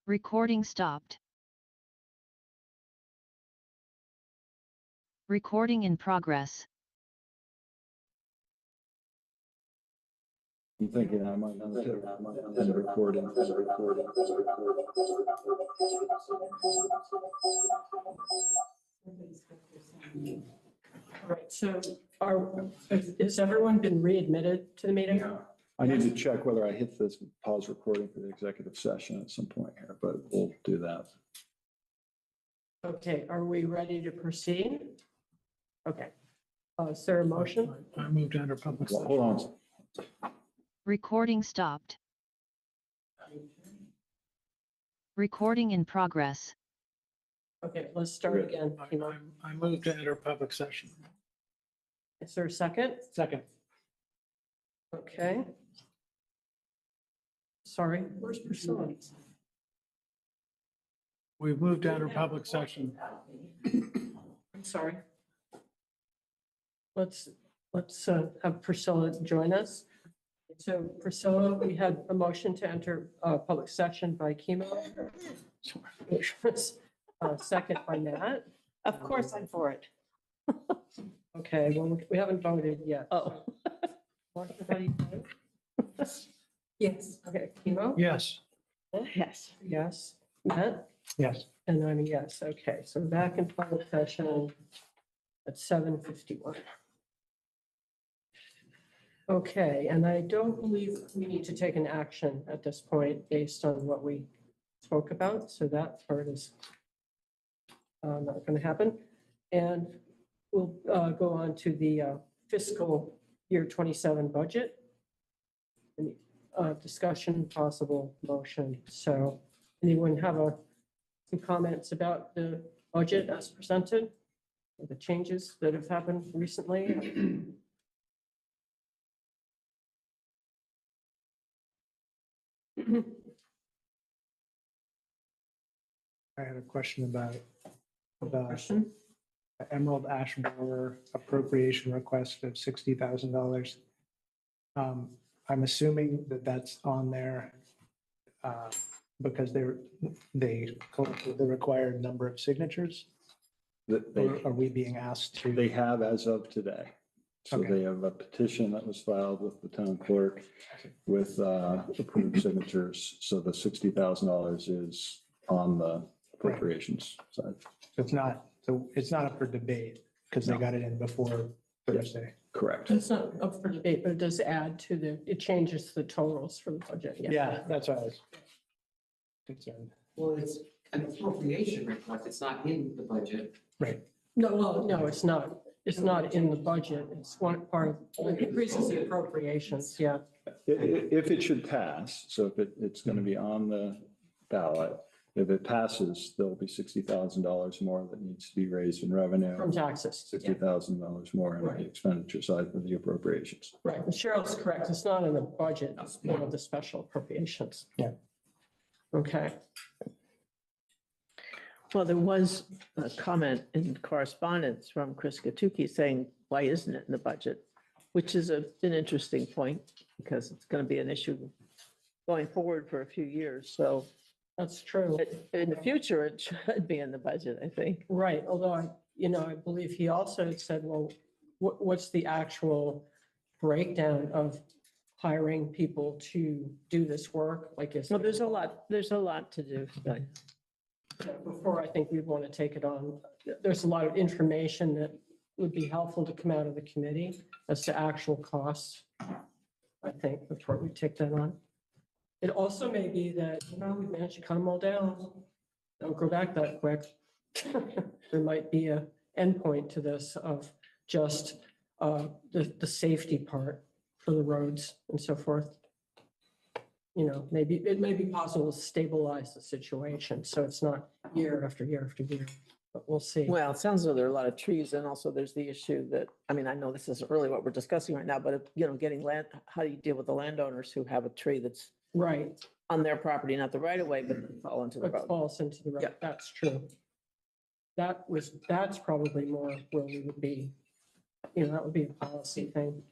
Recording stopped. Recording in progress. I'm thinking I might not have been recording. All right, so has everyone been readmitted to the meeting? I need to check whether I hit this pause recording for the executive session at some point here, but we'll do that. Okay, are we ready to proceed? Okay. Is there a motion? I moved to enter public Well, session. hold on. Recording stopped. Recording in progress. Okay, let's start again. I moved to enter public session. Is there a second? Second. Okay. Sorry, where's Priscilla? We've moved to enter public session. I'm sorry. Let's have Priscilla join us. So Priscilla, we had a motion to enter public session by Chemo. Which was second by Matt. Of course, I'm for it. Okay, well, we haven't voted yet. Oh. Martha, how do you vote? Yes. Okay, Chemo? Yes. Yes. Yes. Matt? Yes. And I'm a yes. Okay, so back in public session at 7:51. Okay, and I don't believe we need to take an action at this point based on what we spoke about, so that part is not going to happen. And we'll go on to the fiscal year 27 budget. Discussion, possible motion. So anyone have some comments about the budget as presented? Or the changes that have happened recently? I had a question about the Question? Emerald Ash Borer appropriation request of $60,000. I'm assuming that that's on there because they collected the required number of signatures. Or are we being asked to? They have as of today. So Okay. they have a petition that was filed with the town clerk with approved signatures. So the $60,000 is on the appropriations side. So it's not up for debate because they got it in before Thursday. Correct. It's not up for debate, but it does add to it changes the totals for the budget. Yeah, that's what I was concerned. Well, it's an appropriation request. It's not in the budget. Right. No, it's not. It's not in the budget. It's one part of, it increases the appropriations, yeah. If it should pass, so if it's going to be on the ballot, if it passes, there'll be $60,000 more that needs to be raised in revenue. From taxes. $60,000 more in Right. the expenditure side of the appropriations. Right, and Cheryl's correct. It's not in the budget. It's one of the special appropriations. Yeah. Okay. Well, there was a comment in correspondence from Chris Katuki saying, why isn't it in the budget? Which is an interesting point because it's going to be an issue going forward for a few years. So That's true. in the future, it should be in the budget, I think. Right, although I believe he also said, well, what's the actual breakdown of hiring people to do this work? Like, Well, there's a lot to do. but- before I think we'd want to take it on, there's a lot of information that would be helpful to come out of the committee as to actual costs, I think, before we take that on. It also may be that, we managed to cut them all down. Don't go back that quick. There might be a endpoint to this of just the safety part for the roads and so forth. Maybe it may be possible to stabilize the situation, so it's not year after year after year, but we'll see. Well, it sounds like there are a lot of trees and also there's the issue that, I mean, I know this isn't really what we're discussing right now, but getting land, how do you deal with the landowners who have a tree that's Right, on their property, not the right of way, but fall into the it road? falls into the Yeah. road, that's true. That's probably more where we would be, that would be a policy thing.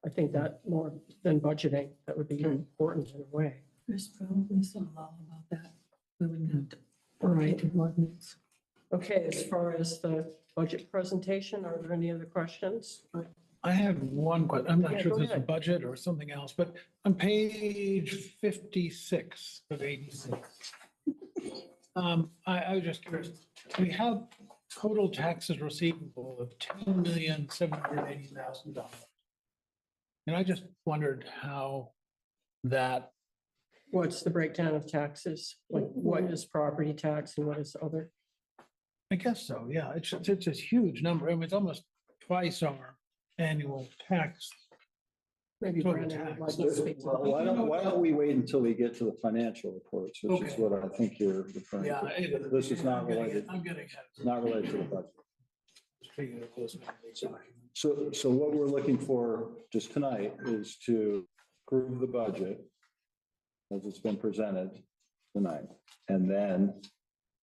I think that more than budgeting, that would be important in a way. There's probably some law about that. We wouldn't have to. All right. update the ordinance. Okay, as far as the budget presentation, are there any other questions? I have one question. I'm Yeah, not sure go if it's a ahead. budget or something else, but on page 56 of 86. I was just curious, we have total taxes receivable of $10,780,000. And I just wondered how that, What's the breakdown of taxes? Like what is property tax and what is other? I guess so, yeah, it's a huge number. I mean, it's almost twice our annual tax. Maybe Total Brandon would like tax. to speak to Well, that. why don't we wait until we get to the financial reports, which is Okay. what I think you're referring Yeah. to. This is not related, I'm getting ahead. it's not related to the budget. Speaking of those documents. So what we're looking for just tonight is to approve the budget as it's been presented tonight. And then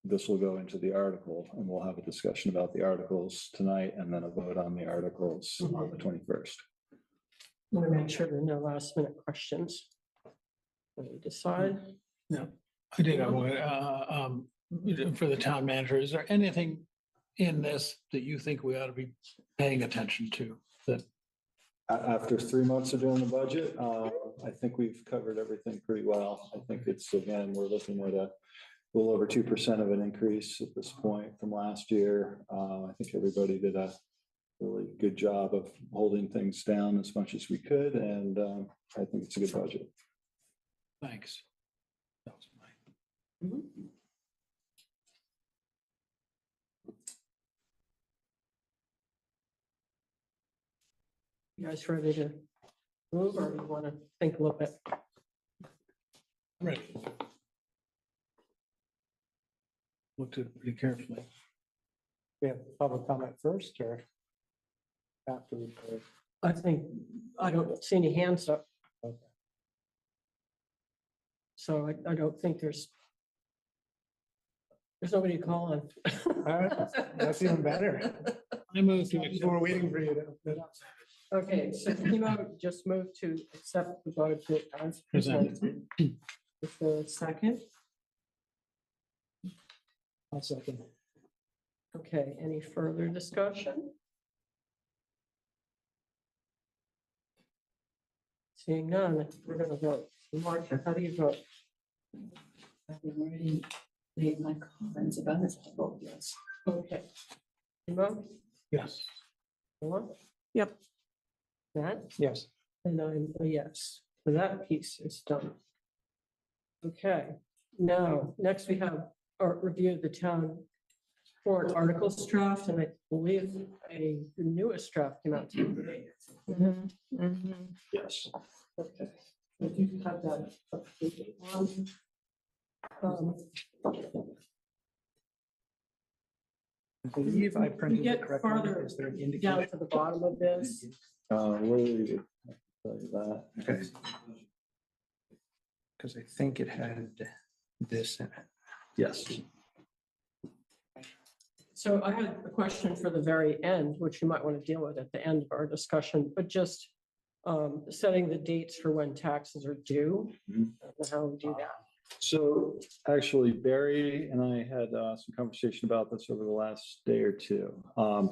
this will go into the article and we'll have a discussion about the articles tonight and then a vote on the articles on the 21st. Want to make sure there are no last minute questions. Let me decide. Yeah, I did have one, for the town manager. Is there anything in this that you think we ought to be paying attention to? That, After 3 months of doing the budget, I think we've covered everything pretty well. I think it's, again, we're looking at a little over 2% of an increase at this point from last year. I think everybody did a really good job of holding things down as much as we could, and I think it's a good budget. thanks. That was mine. You guys ready to move or you want to think a little bit? Right. Looked at it pretty carefully. We have public comment first or after? I think, I don't see any hands up. Okay. So I don't think there's nobody to call on. All right, that's even better. I moved to accept. We're waiting for you to. Okay, so Timo just moved to accept the budget as presented. Is there a second? I'll second. Okay, any further discussion? Seeing none, we're gonna vote. Marcia, how do you vote? I've already made my comments about it. I vote yes. Okay. Timo? Yes. Ella? Yep. Matt? Yes. And I'm a yes. So that piece is done. Okay, now, next we have our review of the town warrant articles draft, and I believe the newest draft came out today. Yes. Okay, if you have that updated one. I believe I We printed the get correct one. farther Is there an down indication? to the bottom of this. We'll leave it. I'll tell you that. Okay. Because I think it had this in it. Yes. So I had a question for the very end, which you might want to deal with at the end of our discussion, but just setting the dates for when taxes are due. Mhm. And how we do that. So actually, Barry and I had some conversation about this over the last day or two.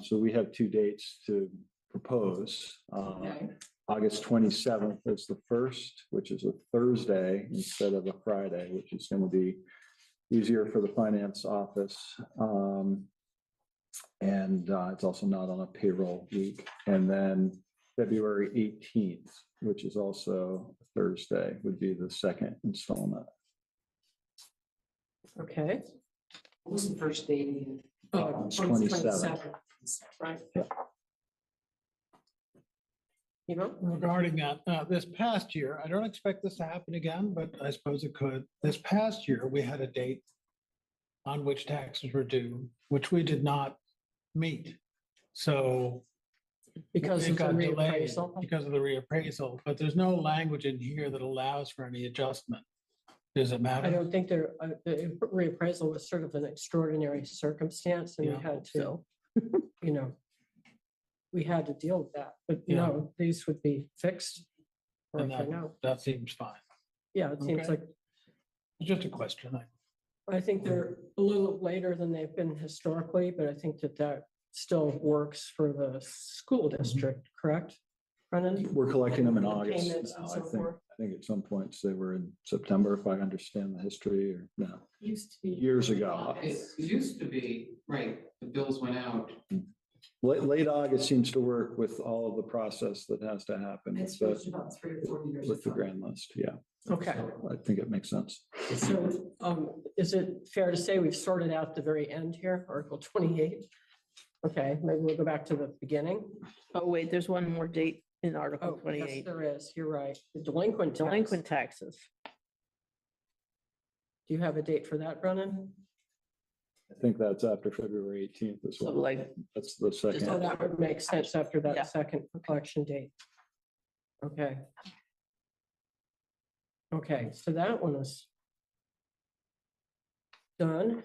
So we have two dates to propose. Okay. August 27th is the first, which is a Thursday instead of a Friday, which is going to be easier for the finance office. And it's also not on a payroll week. And then February 18th, which is also a Thursday, would be the second installment. Okay. What was the first date again? It's 27. Right. Yeah. You know, Regarding that, this past year, I don't expect this to happen again, but I suppose it could. This past year, we had a date on which taxes were due, which we did not meet. So because it of the got delayed reappraisal. because of the reappraisal, but there's no language in here that allows for any adjustment. Does it I matter? don't think the reappraisal was sort of an extraordinary circumstance and we Yeah, had to, you know, we had to deal with that, but Yeah. no, these would be fixed. Or And if I know, that seems fine. yeah, it seems Okay. like, It's just a question. I think they're a little later than they've been historically, but I think that that still works for the school district, correct? Brennan? We're collecting them in August. Payments and now, so forth. I think at some points they were in September, if I understand the history, or no, Used to be. years ago. It used to be, right, the bills went out. Late August seems to work with all of the process that has to happen It's with switched about 3 or 4 years. with the ago. grand list. Yeah. Okay, So I think it makes sense. so is it fair to say we've sorted out the very end here, Article 28? Okay, maybe we'll go back to the beginning. Oh, wait, there's one more date in Oh, Article yes, 28, there is. You're right. The delinquent. tax. delinquent taxes. Do you have a date for that, Brennan? I think that's after February 18th as So well. like, That's the So second. that would make sense after Yeah. that second collection date. Okay. Okay, so that one is done.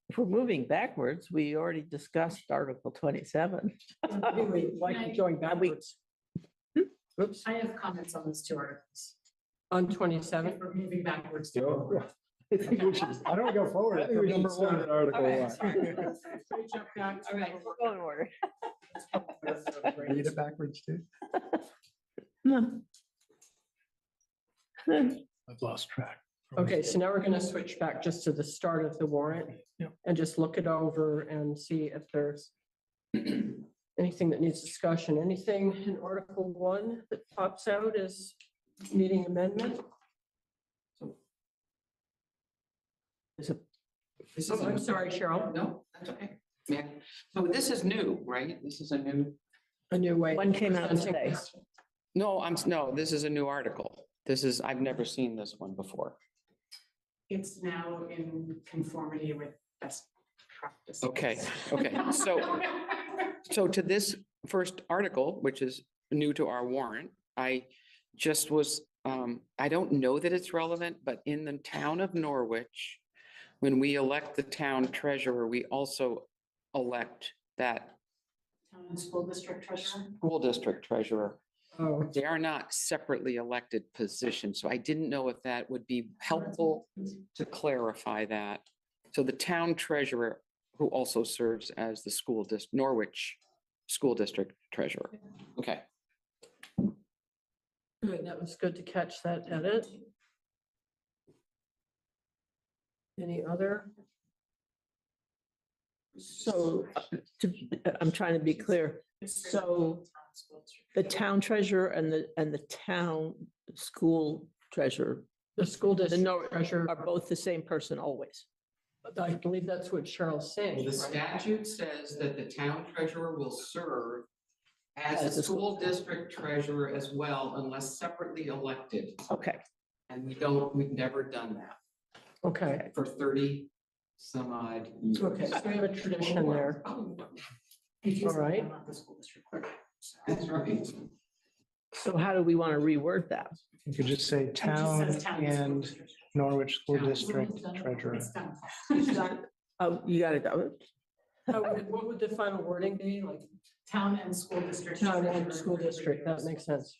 if we're moving backwards, we already discussed Article 27. Anyway, like going backwards. Oops, I have comments on those 2 articles. on 27. If we're moving backwards. I think we should, I don't go forward. I think we should start at Article Okay, 1. sorry. Straight jump back to All right, we'll go in order. Read it backwards too. I've lost track. Okay, so now we're gonna switch back just to the start of the warrant. Yep. And just look it over and see if there's anything that needs discussion, anything in Article 1 that pops out as needing amendment? Oh, I'm sorry, Cheryl. No, that's okay. Yeah, so this is new, right? This is a new. A new way. One came out presenting today. this. No, this is a new article. This is, I've never seen this one before. It's now in conformity with best practice. Okay, so to this first article, which is new to our warrant, I just was, I don't know that it's relevant, but in the town of Norwich, when we elect the town treasurer, we also elect that Town and school district treasurer. school district treasurer. Oh, They are not separately elected positions, so I didn't know if that would be helpful to clarify that. So the town treasurer, who also serves as the Norwich School District Treasurer. Okay. good. That was good to catch that edit. Any other? So I'm trying to be clear. So the town treasurer and the town school treasurer, The school the district Norwich treasurer, are both the same person always. I believe that's what Cheryl's saying. The right? statute says that the town treasurer will serve as As the a school- school district treasurer as well, unless separately elected. Okay, And we've never done that Okay, for 30 some odd years. okay, so we have a tradition there. All right. That's right. so how do we want to reword that? You could just say town and Norwich School District Treasurer. Oh, you got it. What would the final wording be? Like Town and school district. town and treasurer. school district, that makes sense.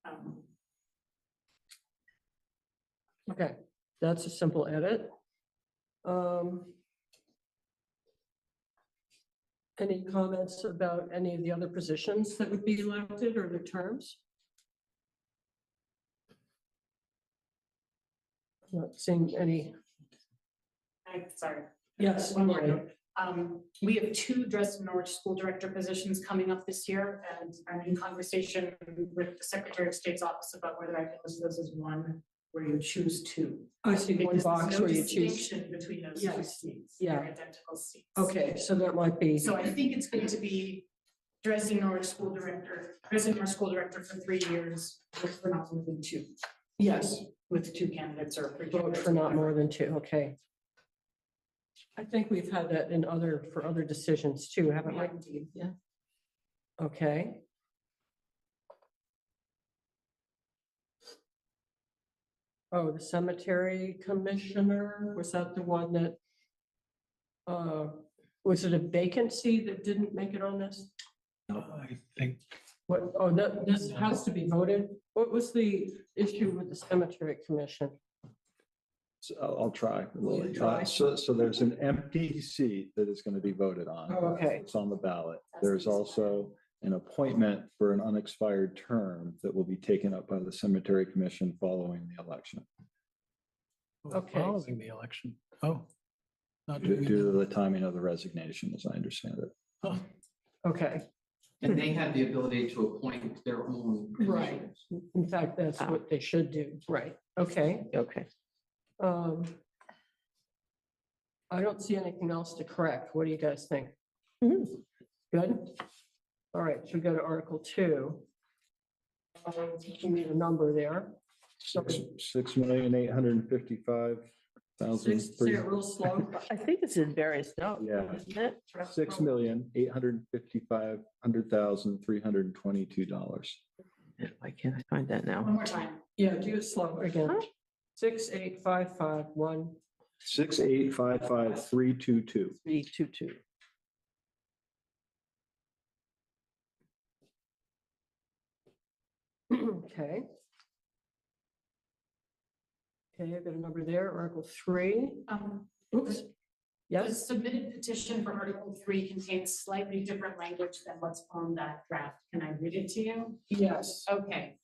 Um, Okay, that's a simple edit. Any comments about any of the other positions that would be elected or their terms? Not seeing any, Sorry. yes, One more Lori. note. We have 2 Dresden Norwich school director positions coming up this year, and I'm in conversation with the Secretary of State's office about whether I can list those as one where you choose 2. I see one Because there's box no where you choose. distinction between those 2 Yes. seats. Yeah. They're identical seats. Okay, so that might be. So I think it's going to be Dresden Norwich school director, Dresden Norwich school director for 3 years, vote for not more than 2, Yes, with 2 candidates or 3 vote candidates. for not more than 2, okay. I think we've had that in for other decisions too, haven't we? Yeah, indeed, yeah. Okay. Oh, the cemetery commissioner, was that the one that? Was it a vacancy that didn't make it on this? I think What, oh, this has to be voted. What was the issue with the cemetery commission? So I'll try. Will you try? So there's an empty seat that is going to be voted on. Oh, okay. It's on the ballot. There's also an appointment for an unexpired term that will be taken up by the Cemetery Commission following the election. Okay. Following the election. Oh. Not Due doing to that. the timing of the resignation, as I understand it. Oh, Okay, And they have the ability to appoint their own. right. commissioners. In fact, that's what they should do. Right. Okay. Okay. Um, I don't see anything else to correct. What do you guys think? Good? All right, so we go to Article 2. We need a number there. $6,855,000. Say it real slow. I think it's in various notes. Yeah. Isn't it? $6,855,322. Why can't I find that now? One more time. Yeah, do it slow again. 68551. 6,855,322. 322. Okay. Okay, I've got a number there, Article 3. Oops. The Yes, submitted petition for Article 3 contains slightly different language than what's on that draft. Can I read it to you? yes. Okay.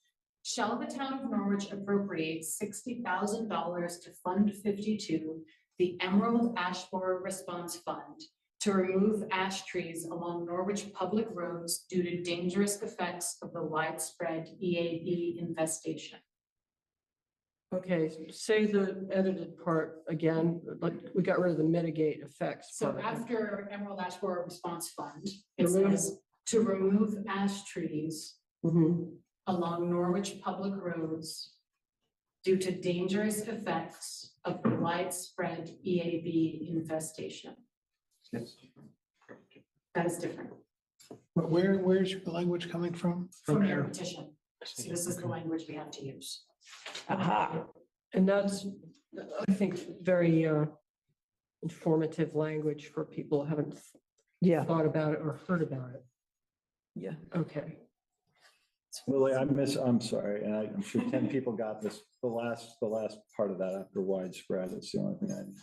Shall the town of Norwich appropriate $60,000 to Fund 52, the Emerald Ash Borer Response Fund, to remove ash trees along Norwich public roads due to dangerous effects of the widespread EAB infestation? Okay, say the edited part again, like we got rid of the mitigate effects. So part. after Emerald Ash Borer Response Fund, it Remove- says to remove ash trees Mhm. along Norwich public roads due to dangerous effects of the widespread EAB infestation. That is different but where's your language coming from? from your there? petition. So this is the language we have to use. Aha. And that's, I think, very informative language for people who haven't Yeah, thought about it or heard about it. yeah. Okay. Lily, I'm sorry, and I'm sure 10 people got this, the last part of that after widespread, it's the only thing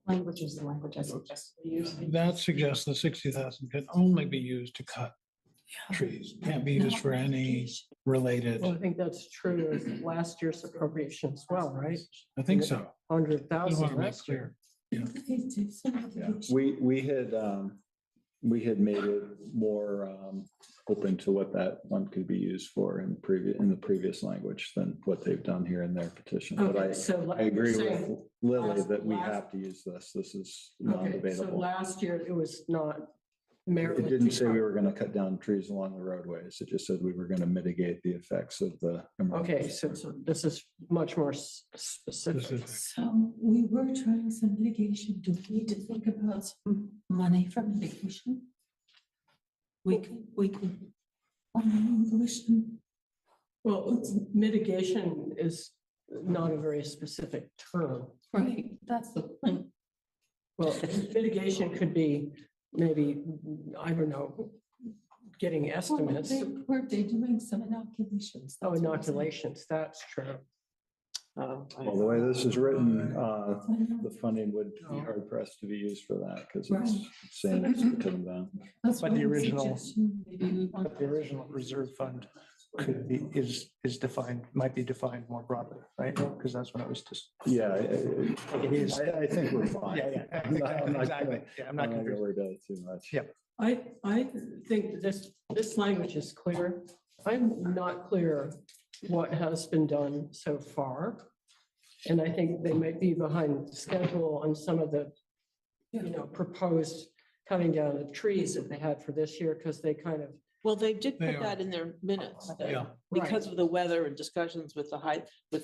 Language is the language I suggest we use. That suggests the 60,000 can only be used to cut trees, can't be used for any related. Well, I think that's true of last year's appropriation as well, right? I think so. I want 100,000 to make last year. clear. Yeah, we had made it more open to what that one could be used for in the previous language than what they've done here in their petition. But Okay, so I agree with saying- Lily that we last- have to use this. This is Okay, so non-debatable. last year it was not It merited. didn't say we were going to cut down trees along the roadways. It just said we were going to mitigate the effects of the. Okay, so this is much more specific. Specific. So we were trying some mitigation. Do we need to think about some money for mitigation? We can. Well, mitigation is not a very specific term. Right, that's the point. Well, mitigation could be maybe, I don't know, getting estimates. Were they doing some inoculations? Oh, inoculations, that's true. Well, the way this is written, the funding would be hard pressed to be used for that because it's Right. saying it's to put them down. That's But the one original- suggestion. Maybe we want- But the original reserve fund could be, is defined, might be defined more broadly, right? Because that's when it was just. Yeah, It is. I think we're fine. Yeah, yeah, I'm not gonna- exactly. Yeah, I'm not gonna confused. worry about it too much. Yeah. I think this language is clear. I'm not clear what has been done so far. And I think they might be behind schedule on some of the, proposed cutting down of trees that they had for this year, because they kind of, Well, they did They put that in their minutes. that Yeah. Because of the weather and discussions with the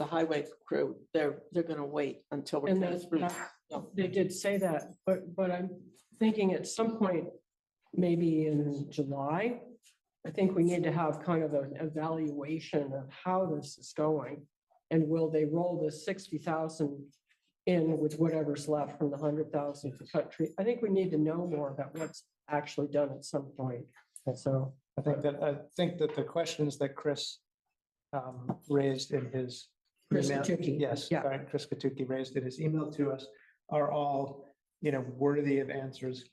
highway crew, they're gonna wait until we're and kind of that, through. that- they did say that, but I'm thinking at some point, maybe in July, I think we need to have kind of an evaluation of how this is going. And will they roll the 60,000 in with whatever's left from the 100,000 to cut tree? I think we need to know more about what's actually done at some point. And so I think that the questions that Chris raised in his. Chris email- Katucki. Yes, Yeah. sorry, Chris Katucki raised in his email to us are all, worthy of answers.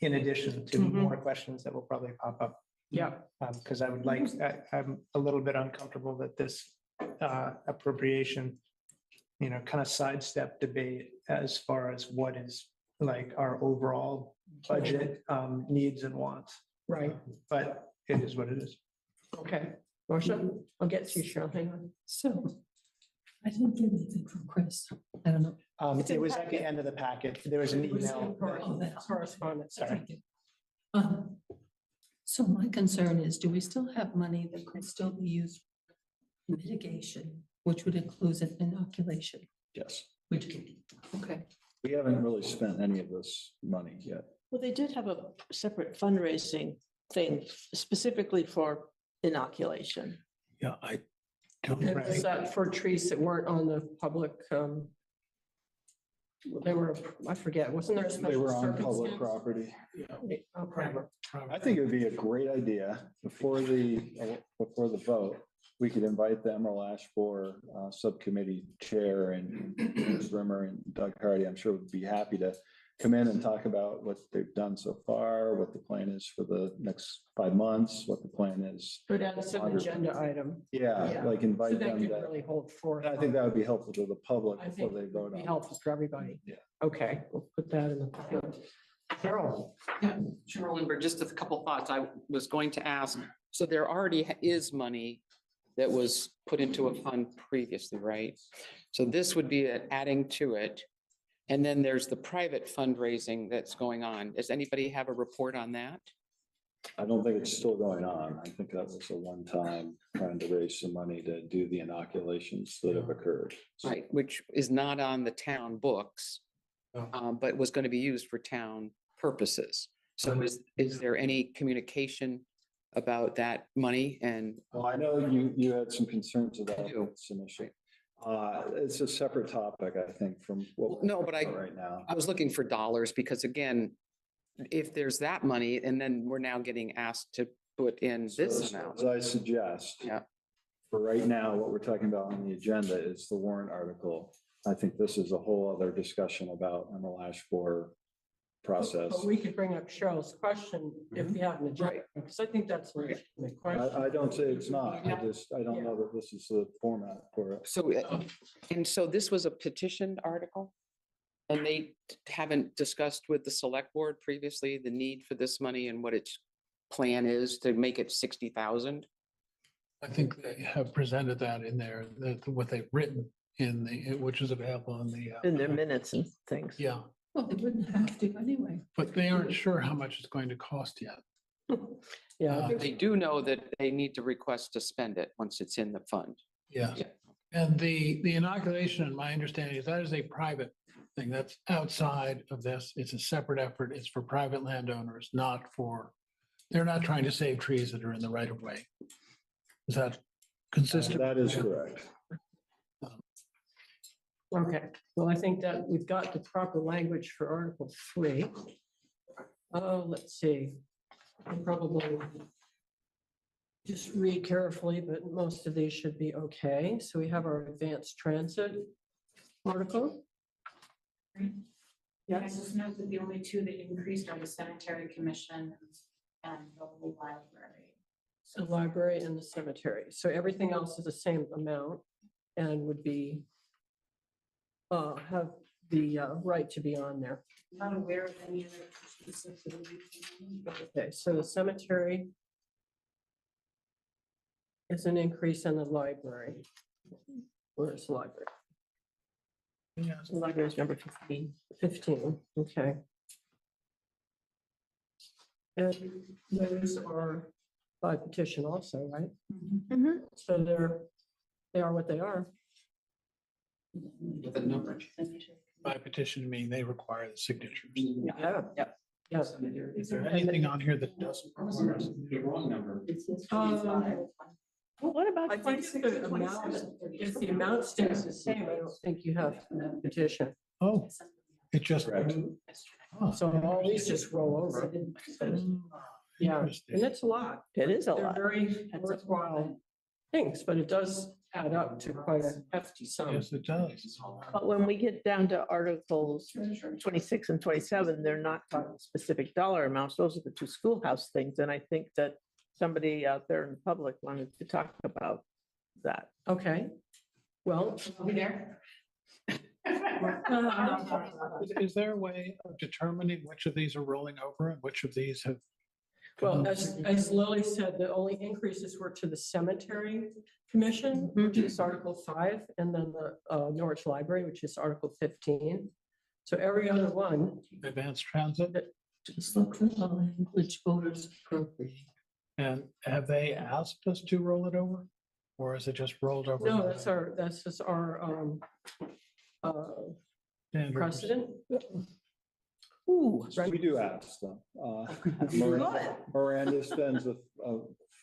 In addition to Mhm. more questions that will probably pop up. Yeah. Because I'm a little bit uncomfortable that this appropriation, kind of sidestep debate as far as what is like our overall budget needs and wants. Right. But it is what it is. Okay. Marcia, I'll get to you, Cheryl. Hang on. So I didn't get anything from Chris. I don't know. It was at the end of the packet. There was an email. Oh, that's Correspondence. Sorry. So my concern is, do we still have money that could still be used for mitigation, which would include an inoculation? Yes, Which, okay. we haven't really spent any of this money yet. Well, they did have a separate fundraising thing specifically for inoculation. Yeah, I don't. Is that for trees that weren't on the public, they were, I forget, wasn't there a They special were on public circumstance? property. Okay. I think it would be a great idea before the vote, we could invite the Emerald Ash Borer Subcommittee Chair and Ms. Rimmer and Doug Hardy. I'm sure would be happy to come in and talk about what they've done so far, what the plan is for the next 5 months, what the plan is. Put out some agenda item. Yeah, like So invite that them could to, really hold forth. I think that would be helpful to the public I before think they it vote would be on it. helpful for everybody. Yeah. Okay, we'll put that in the. Cheryl. Yeah, Cheryl Lindbergh, just a couple thoughts. I was going to ask, so there already is money that was put into a fund previously, right? So this would be adding to it. And then there's the private fundraising that's going on. Does anybody have a report on that? I don't think it's still going on. I think that was a one-time trying to raise some money to do the inoculations that have occurred. Right, which is not on the town books, but was going to be used for town purposes. So is there any communication about that money? And Well, I know you had some concerns about do. this initially. It's a separate topic, I think, from what. No, but we're right now. I was looking for dollars because again, if there's that money and then we're now getting asked to put in this amount. As I suggest. Yeah. For right now, what we're talking about on the agenda is the warrant article. I think this is a whole other discussion about Emerald Ash Borer process. But we could bring up Cheryl's question if we have an agenda, because I think that's a legitimate question. I don't say it's not. I don't know that this is the format for it. So, and so this was a petitioned article? And they haven't discussed with the select board previously the need for this money and what its plan is to make it 60,000? I think they have presented that in there, that what they've written in the, which is available in the. In their minutes and things. Yeah, Well, they wouldn't have to anyway. but they aren't sure how much it's going to cost yet. Yeah, I think They do know that they need to request to spend it once it's in the fund. Yes. Yeah. And the inoculation, my understanding is that is a private thing. That's outside of this. It's a separate effort. It's for private landowners, not for, they're not trying to save trees that are in the right of way. Is that consistent? That is correct. okay, well, I think that we've got the proper language for Article 3. Oh, let's see. I'll probably just read carefully, but most of these should be okay. So we have our advanced transit article. Yeah, I just note that the only two that increased are the cemetery commission and the library. The library and the cemetery. So everything else is the same amount and would be have the right to be on there. Not aware of any other. Okay, so the cemetery is an increase in the library. Where's the library? Yes, the library is number 15. 15, okay. And those are by petition also, right? Mhm. So they are what they are. With a number. By petition, meaning they require the signatures. Yeah. Yep. Yes. Is there anything on here that doesn't require? The wrong number. Well, what about I think if the amount, if the amount stays the same, I don't think you have a petition. Oh, it just. Correct. Oh, So all these just roll over. Yeah, Interesting. and it's a lot. It is a They're lot. very That's a- worthwhile things, but it does add up to quite a hefty sum. Yes, it does. But when we get down to Articles 26 and 27, they're not talking specific dollar amounts. Those are the two schoolhouse things. And I think that somebody out there in the public wanted to talk about that. Okay, well, Is there a way of determining which of these are rolling over and which of these have? well, as Lily said, the only increases were to the cemetery commission, which is Article 5, and then the Norwich Library, which is Article 15. So every other one, Advanced transit? Just look for the language voters appropriate. And have they asked us to roll it over? Or is it just rolled over? no, that's just our Standard precedent. Ooh, We do ask them. Miranda spends a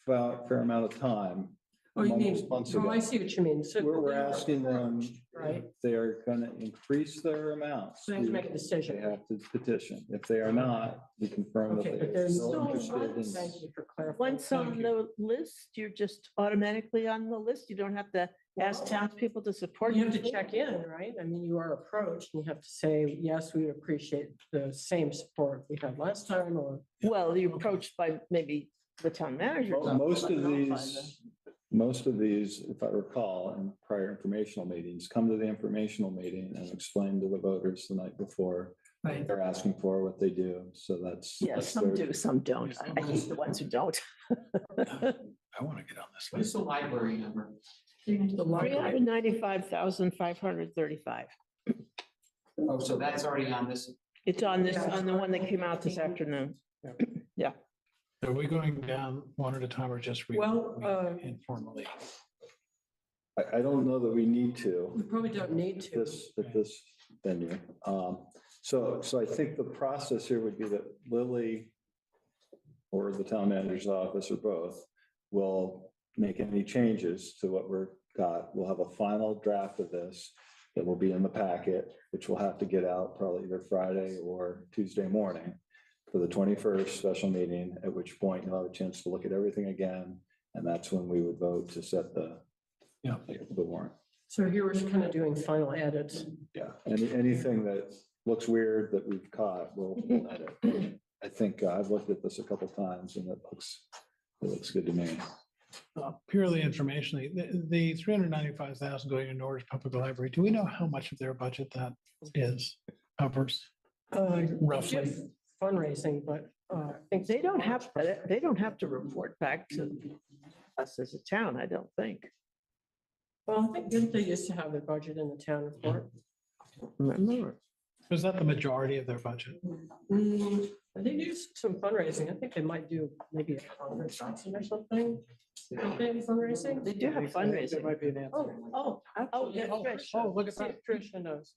fair amount of time. Oh, you mean, months oh, ago. I see what you mean. So We're they're asking them approached, right? if they are gonna increase their amounts. So they have to make a They decision. have to petition. If they are not, we confirm that Okay, they but are there's still no, interested thank in. you for clarifying. once on the list, you're just automatically on the list. You don't have to ask townspeople to support You have to check in, right? I mean, you are approached and you have to say, yes, we would appreciate the same support we had last time, or. Well, you're approached by maybe the town manager. Well, most of these, if I recall, in prior informational meetings, come to the informational meeting and explain to the voters the night before what Right. they're asking for, what they do. So that's. Yes, that's some their- do, some don't. I hate the ones who don't. I want to get on this What is list. the library number? The library. 395,535. Oh, so that's already on this. It's on this, on the one that came out this afternoon. Are we going down one at a time or just Well, informally? I don't know that we need We to probably don't need to. at this venue. So I think the process here would be that Lily or the town manager's office or both will make any changes to what we're got. We'll have a final draft of this that will be in the packet, which we'll have to get out probably either Friday or Tuesday morning for the 21st special meeting, at which point you'll have a chance to look at everything again. And that's when we would vote to set the warrant. So here we're kind of doing final edits. Yeah, anything that looks weird that we've caught, we'll edit. I think I've looked at this a couple times and it looks good to me. Purely informationally, the 395,000 going to Norwich Public Library, do we know how much of their budget that covers? Roughly. Just Fundraising, but I think. They don't have to report back to us as a town, I don't think. Well, I think didn't they used to have their budget in the town report? Remember? Is that the majority of their budget? They do some fundraising. I think they might do maybe $100,000 or something. Don't they have fundraising? They do have fundraising. Might be an answer. Yeah, Trish. Oh, look at that. Tricia knows.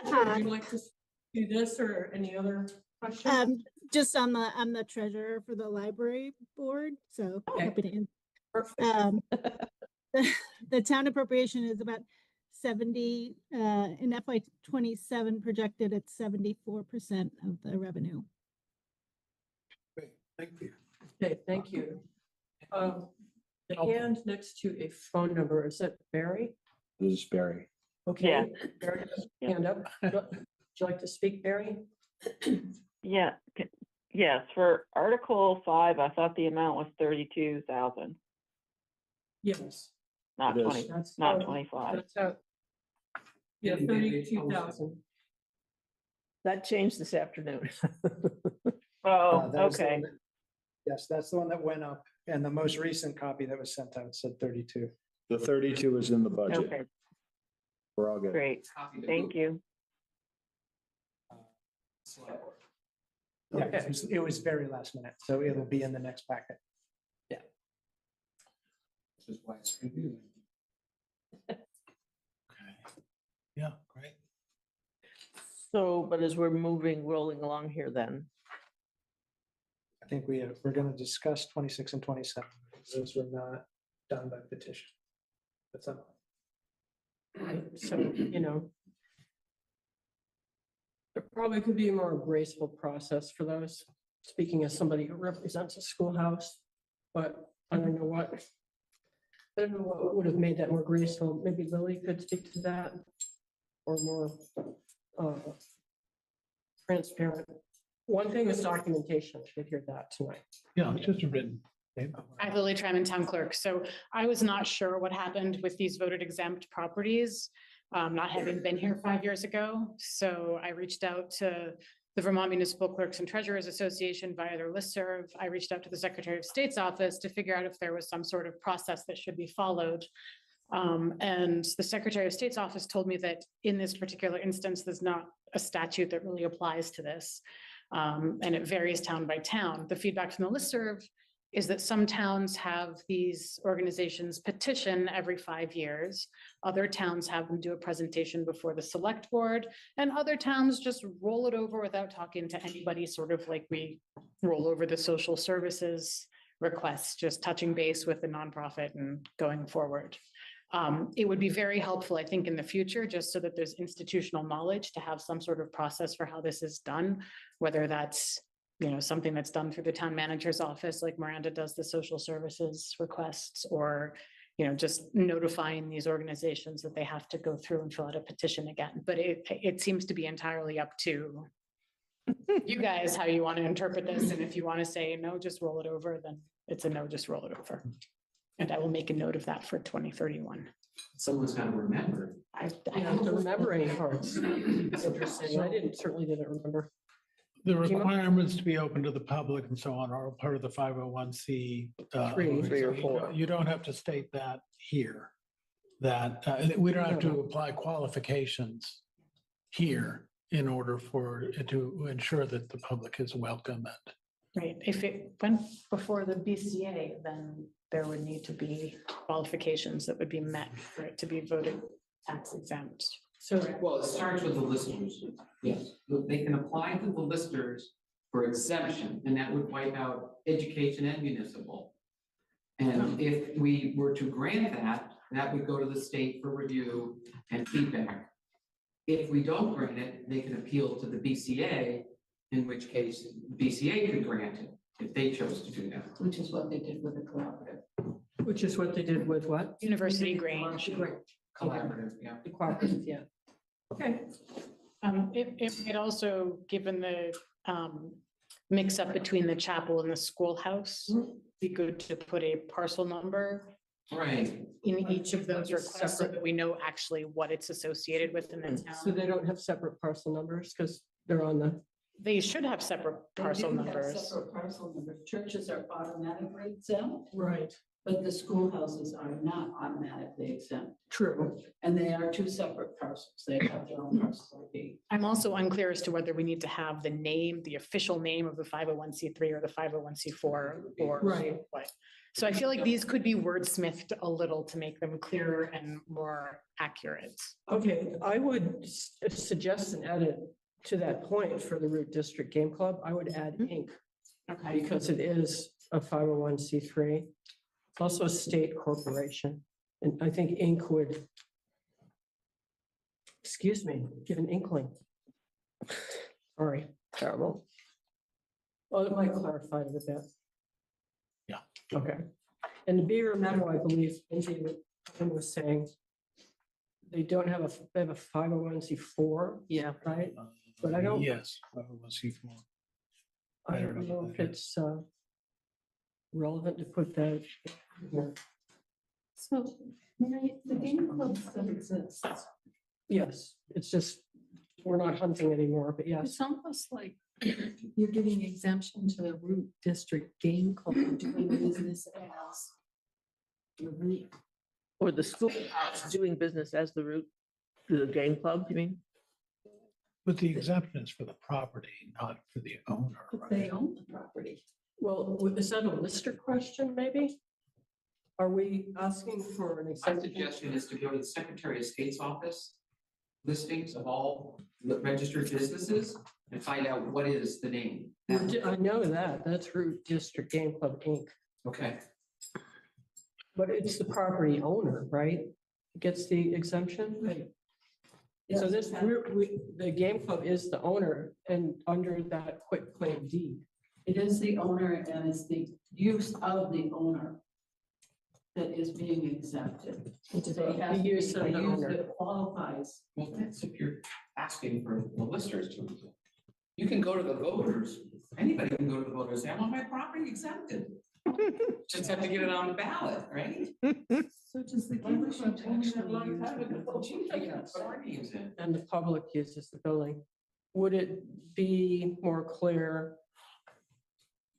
Would you like to do this or any other questions? Just I'm the treasurer for the library board, so Okay. happy to answer. Perfect. The town appropriation is about 70, in FY '27 projected at 74% of the revenue. Great, thank you. Okay, thank you. The hand next to a phone number, is that Barry? This is Barry. Okay. Barry, hand up. Would you like to speak, Barry? Yeah, yes, for Article 5, I thought the amount was 32,000, Yes. not It is. 20, That's not how- 25. that's how- Yeah, 32,000. That changed this afternoon. Oh, That was the okay, one that- Yes, that's the one that went up, and the most recent copy that was sent out said 32. The 32 is in the budget. okay, We're all good. great, thank you. Yeah, it was very last minute, so it'll be in the next packet. This is why it's confusing. Okay. Yeah, great. So, but as we're rolling along here then, I think we're going to discuss 26 and 27. Those were not done by petition. That's up. Right, so, there probably could be a more graceful process for those. speaking as somebody who represents a schoolhouse, but I don't know what. I don't know what would have made that more graceful. Maybe Lily could speak to that. Or more transparent. One thing is documentation. I did hear that tonight. Yeah, it's just a written. I'm Lily Tryman, Town Clerk. So I was not sure what happened with these voted exempt properties, not having been here 5 years ago. So I reached out to the Vermont Municipal Clerks and Treasurers Association via their listserv. I reached out to the Secretary of State's office to figure out if there was some sort of process that should be followed. And the Secretary of State's office told me that in this particular instance, there's not a statute that really applies to this. And it varies town by town. The feedback from the listserv is that some towns have these organizations petition every 5 years. Other towns have them do a presentation before the select board, and other towns just roll it over without talking to anybody, sort of like we roll over the social services requests, just touching base with the nonprofit and going forward. It would be very helpful, I think, in the future, just so that there's institutional knowledge to have some sort of process for how this is done, whether that's, you know, something that's done through the town manager's office, like Miranda does the social services requests, or, you know, just notifying these organizations that they have to go through and fill out a petition again. But it seems to be entirely up to you guys how you want to interpret this. And if you want to say, no, just roll it over, then it's a no, just roll it over. And I will make a note of that for 2031. Someone's got to remember. I don't remember any parts. It's interesting. I certainly didn't remember. The requirements to be open to the public and so on are part of the 501c. Three or four. You don't have to state that here, that we don't have to apply qualifications here in order for it to ensure that the public is welcome. Right. If it went before the BCA, then there would need to be qualifications that would be met for it to be voted tax exempt. So, Well, it starts with the listers. Yes, they can apply to the listers for exemption, and that would wipe out education and municipal. And if we were to grant that, that would go to the state for review and feedback. If we don't grant it, they can appeal to the BCA, in which case BCA could grant it if they chose to do that. Which is what they did with the cooperative. which is what they did with what? University Grange. Collaborative, yeah. The cooperative, yeah. Okay. It also, given the mix up between the chapel and the schoolhouse, be good to put a parcel number Right. in each of those requests so that we know actually what it's associated with in the So town. they don't have separate parcel numbers because they're on the, They should have separate parcel They do have numbers. separate parcel numbers. Churches are automatically exempt, right, but the schoolhouses are not automatically exempt. true. And they are two separate parcels. They have their own parcel ID. I'm also unclear as to whether we need to have the name, the official name of the 501c3 or the 501c4 or Right. what. So I feel like these could be wordsmithed a little to make them clearer and more accurate. Okay, I would suggest an edit to that point for the Root District Game Club. I would add Inc. Okay. because it is a 501c3. It's also a state corporation. And I think Inc. would, excuse me, give an inkling. Sorry, terrible. Well, it might clarify it a bit. Yeah. Okay. And the Beaver Meadow, I believe, Lindsay was saying, they don't have they have a 501c4. Yeah. Right? But I don't. Yes, 501c4. I don't know if it's relevant to put that here. So, Mary, the game club still exists. Yes, it's just, we're not hunting anymore, but yes. It's almost like you're giving exemption to the Root District Game Club doing business as the Root. Or the school doing business as the route, the game club, you mean? But the exemption is for the property, not for the owner, But they right? own the property. Well, is that a lister question, maybe? Are we asking for an My exemption? suggestion is to go to the Secretary of State's office, listings of all the registered businesses, and find out what is the name. I know that, that's Root District Game Club, Inc. Okay. But it's the property owner, right? Gets the exemption? So this, the game club is the owner and under that quit claim deed. It is the owner and it's the use of the owner that is being exempted. It's So it has the to use be of a the use owner. that qualifies. Well, that's if you're asking for the listers to. You can go to the voters, anybody can go to the voters, say, I want my property exempted. Just have to get it on the ballot, right? So does the dealership only have one kind of And the public uses the building. Would it be more clear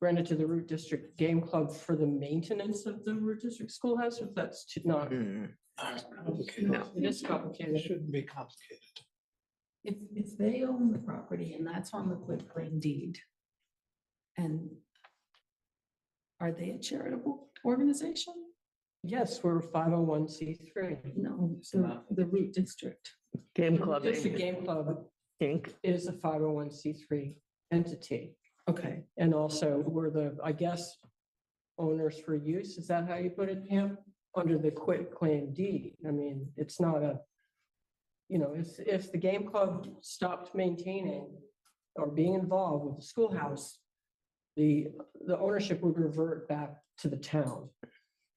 granted to the Root District Game Club for the maintenance of the Root District Schoolhouse, if that's not? No. It is complicated. It shouldn't be complicated. If they own the property and that's on the quitclaim deed. And are they a charitable organization? Yes, we're 501c3. No, the Root District. Game Club. District Game Club Inc. is a 501c3 entity. Okay. And also we're the, I guess, owners for use. Is that how you put it, Pam? Under the quitclaim deed. I mean, it's not a, you know, if the game club stopped maintaining or being involved with the schoolhouse, the ownership would revert back to the town.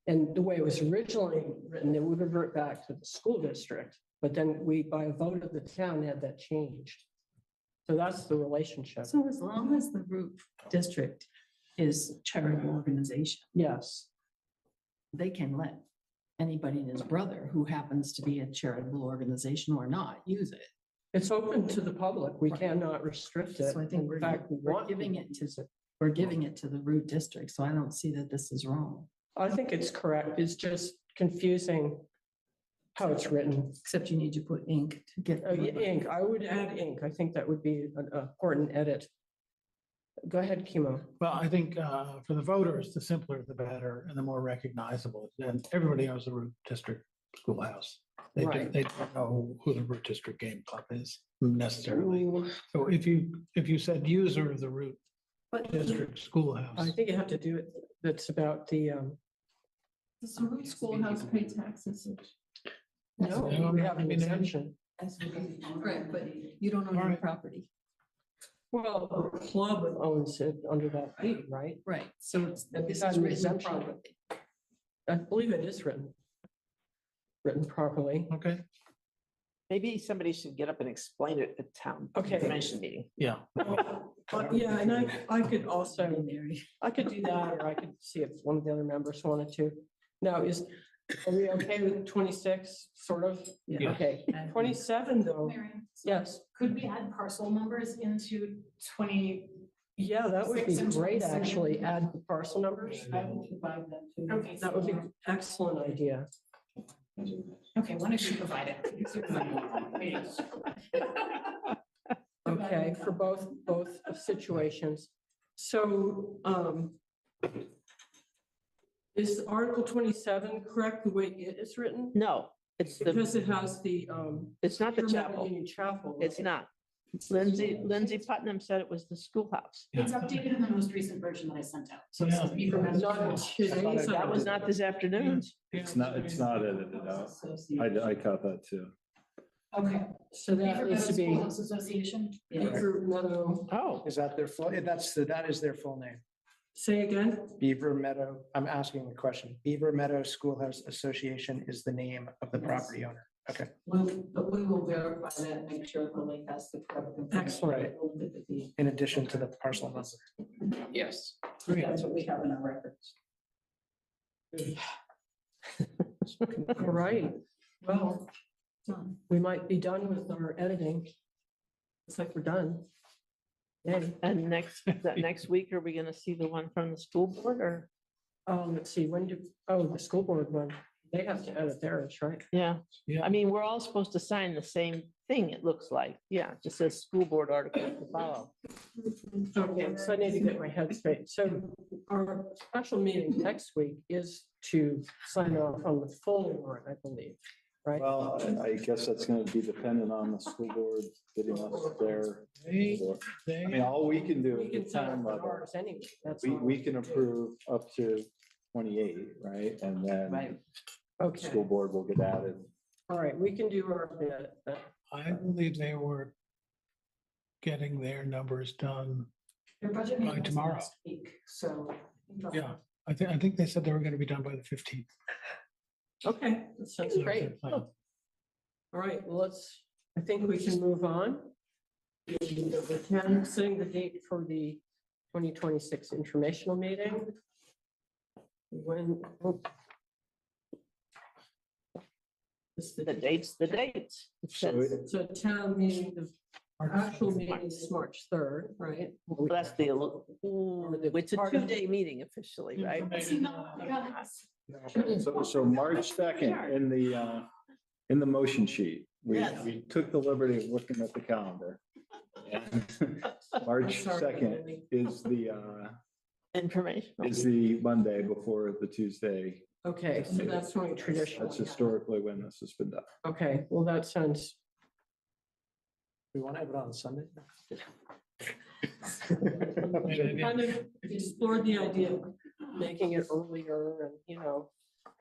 And the way it was originally written, it would revert back to the school district. But then we, by a vote of the town, had that changed. So that's the relationship. So as long as the Root District is a charitable organization, Yes. they can let anybody and his brother who happens to be a charitable organization or not use it. It's open to the public. We Right. cannot restrict it. So I think In fact, we we're want giving people it use it. we're giving it to the Root District, so I don't see that this is wrong. I think it's correct. It's just confusing how it's written. Except you need to put ink to get. Oh, yeah, ink. I would add ink. I think that would be an important edit. Go ahead, Kimo. Well, I think for the voters, the simpler the better and the more recognizable. And everybody knows the Root District Schoolhouse. They Right. they don't know who the Root District Game Club is necessarily. Ooh, So if you said user of the Root But District Schoolhouse. I think you have to do it. That's about the, does the Root Schoolhouse pay taxes? no, we have an exemption. Right, but you don't own your Alright. property. Well, the club owns it under that deed, right? Right, so it's, And this it's is an written exemption. properly. I believe it is written properly. Okay, Maybe somebody should get up and explain it at town. Okay. Information meeting. yeah. Yeah, and I could also, I could do that, or I could see if one of the other members wanted to. Now, are we okay with 26, sort of? Yeah. Okay, 27 though, Marion, yes, could we add parcel numbers into 20? yeah, that would be 6 and great, 27. actually, add the parcel numbers. I would combine them too. Okay, That would be an excellent idea. Okay, when did she provide it? Okay, for both situations. So, is Article 27 correct the way it is written? No, it's Because the, it has the, it's not the Pure Mountain chapel. Union Chapel. It's not. Lindsay Putnam said it was the schoolhouse. It's updated in the most recent version that I sent out. So it says be Not permitted. today's, That was not this afternoon. It's not edited out. I caught that too. Okay. so that Beaver needs Meadow to be Schoolhouse Association. Beaver Meadow. Oh, Is that their full, that is their full name? Say again? Beaver Meadow, I'm asking the question. Beaver Meadow Schoolhouse Association is the name of the property owner. Okay. But we will verify that, and make sure the link has the correct. information. Excellent. We'll look at the deed. In addition to the parcel number. Yes. That's what we have in our records. All right, well, Done. we might be done with our editing. Looks like we're done. Yay. and next week, are we gonna see the one from the school board or? Let's see, the school board one, they have to edit theirs, right? Yeah, Yeah. I mean, we're all supposed to sign the same thing, it looks like. Yeah, it just says school board article to follow. Okay, so I need to get my head straight. So our special meeting next week is to sign off on the full warrant, I believe, right? Well, I guess that's gonna be dependent on the school board getting us there. I mean, all we can do We at can the set town up level, ours anyway. That's we, all. we can approve up to 28, right? And then Right. Okay, school board will get added. all right, we can do our bit. I believe they were getting their numbers done Your budget By meeting was tomorrow. last week, so. Yeah, I think they said they were gonna be done by the 15th. Okay, that sounds great. All right, well, I think we can move on. We're setting the date for the 2026 informational meeting. When? The dates, the dates. It So says- it- So town meeting, the actual meeting is March 3rd, right? Well, that's the, it's a part of- 2-day meeting officially, right? So March 2nd in the motion sheet, Yes. we took the liberty of looking at the calendar. And March Sorry. 2nd is Information. the Monday before the Tuesday. Okay, so that's when we traditionally. That's historically when this has been done. Okay, well, that sounds. We want to have it on Sunday. Kind of explored the idea of making it earlier and,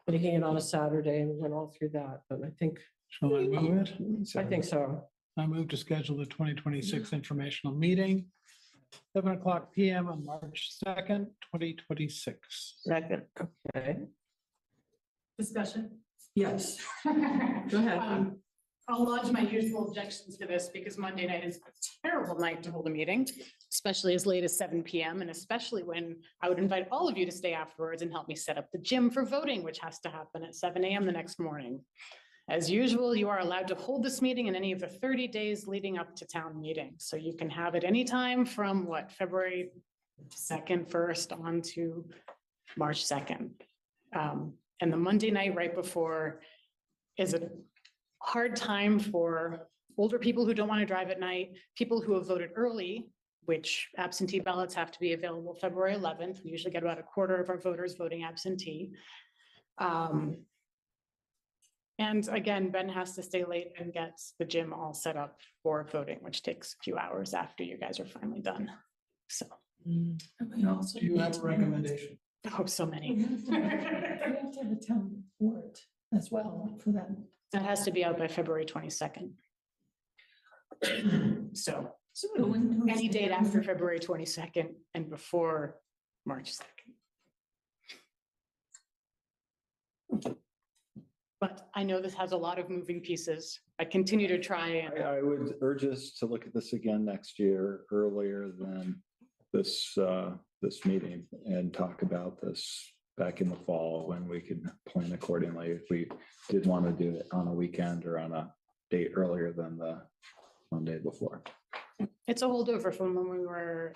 making it on a Saturday, and we went all through that, but I think, Shall I move it? I think so. I move to schedule the 2026 informational meeting, 7:00 PM on March 2nd, 2026. Second. Okay, Discussion. yes, go ahead. I'll lodge my usual objections to this because Monday night is a terrible night to hold a meeting, especially as late as 7 PM. And especially when I would invite all of you to stay afterwards and help me set up the gym for voting, which has to happen at 7 AM the next morning. As usual, you are allowed to hold this meeting in any of the 30 days leading up to town meeting. So you can have it anytime from February 2nd, 1st on to March 2nd. And the Monday night right before is a hard time for older people who don't want to drive at night, people who have voted early, which absentee ballots have to be available February 11th. We usually get about a quarter of our voters voting absentee. And again, Ben has to stay late and get the gym all set up for voting, which takes a few hours after you guys are finally done. So, And we also Do you have need a to- recommendation? oh, so We many. have to have a town warrant as well for that. That has to be out by February 22nd. So So when- any date after February 22nd and before March 2nd. But I know this has a lot of moving pieces. I continue to try and I would urge us to look at this again next year, earlier than this meeting, and talk about this back in the fall when we can plan accordingly if we did want to do it on a weekend or on a date earlier than the Monday before. it's a holdover from when we were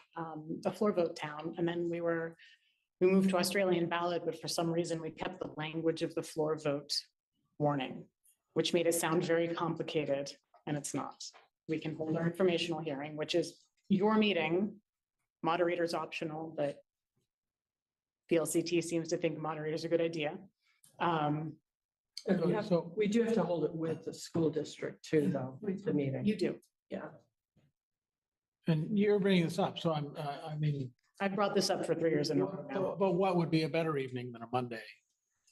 a floor vote town, and then we moved to Australian ballot, but for some reason we kept the language of the floor vote warning, which made it sound very complicated, and it's not. We can hold our informational hearing, which is your meeting, moderator's optional, but VLCT seems to think moderator's a good idea. And we do have to hold it with the school district too, though, with the meeting. You do. Yeah. And you're bringing this up, so I've brought this up for 3 years in a row now. but what would be a better evening than a Monday?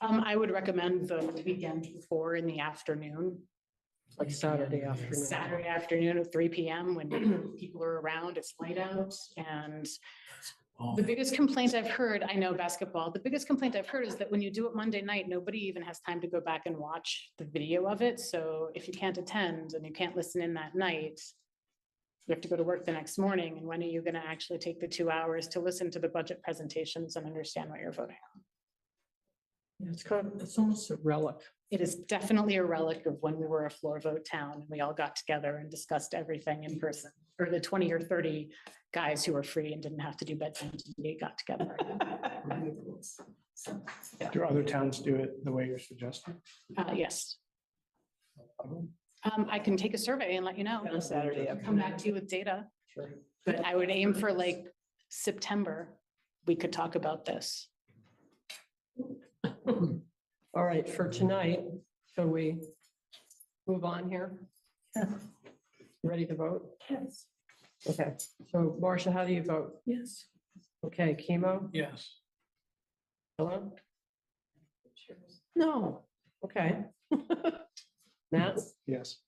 I would recommend the weekend before in the afternoon. Like Saturday afternoon. Saturday afternoon at 3 PM when people are around, it's light out. And the biggest complaint I've heard, I know basketball, the biggest complaint I've heard is that when you do it Monday night, nobody even has time to go back and watch the video of it. So if you can't attend and you can't listen in that night, you have to go to work the next morning. And when are you going to actually take the 2 hours to listen to the budget presentations and understand what you're voting on? It's almost a relic. It is definitely a relic of when we were a floor vote town and we all got together and discussed everything in person. Or the 20 or 30 guys who were free and didn't have to do bedtime, they got together. Do other towns do it the way you're suggesting? Yes. I can take a survey and let you know. On a Saturday I'll come back to you with data, Sure. but I would aim for September. We could talk about this. All right, for tonight, shall we move on here? Ready to vote? Yes. Okay, so Marcia, how do you vote? Yes. Okay, chemo, Yes. Hello? No. Okay. Matt, Yes.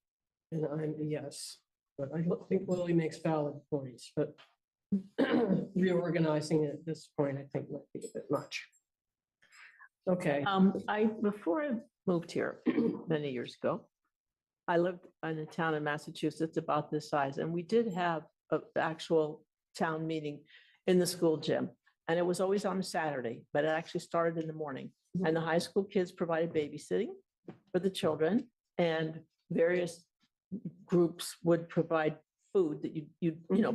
and I'm a yes, but I don't think Lily makes valid points, but reorganizing it at this point, I think might be a bit much. Okay. Before I moved here many years ago, I lived in a town in Massachusetts about this size, and we did have an actual town meeting in the school gym. And it was always on a Saturday, but it actually started in the morning. And the high school kids provided babysitting for the children, and various groups would provide food that you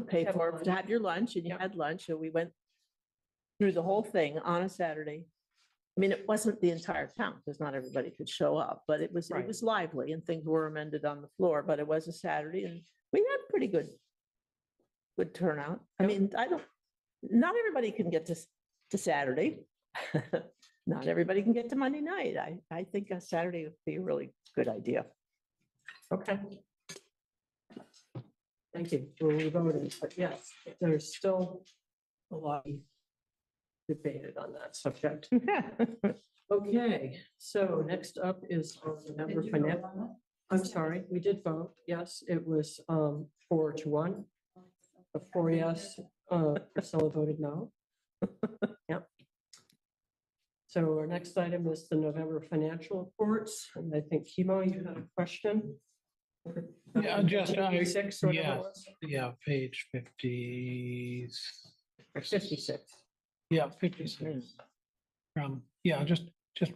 pay Have for lunch. to have your lunch, and you had lunch, and we went through the whole thing on a Saturday. I mean, it wasn't the entire town, because not everybody could show up, but it was lively, and things were amended on the floor, but it was a Saturday, and we had pretty good turnout. I mean, not everybody can get to Saturday. Not everybody can get to Monday night. I think a Saturday would be a really good idea. Okay. Thank you for voting, but yes, there's still a lot debated on that subject. Okay, so next up is the member financial. I'm sorry, we did vote. Yes, it was 4-1. 4 yes, Priscilla voted no. Yep. So our next item is the November financial reports, and I think Kimo, you had a question? Yeah, just, 56 or whatever it yeah, was? yeah, page 50. 56. Yeah, 56. Yeah, just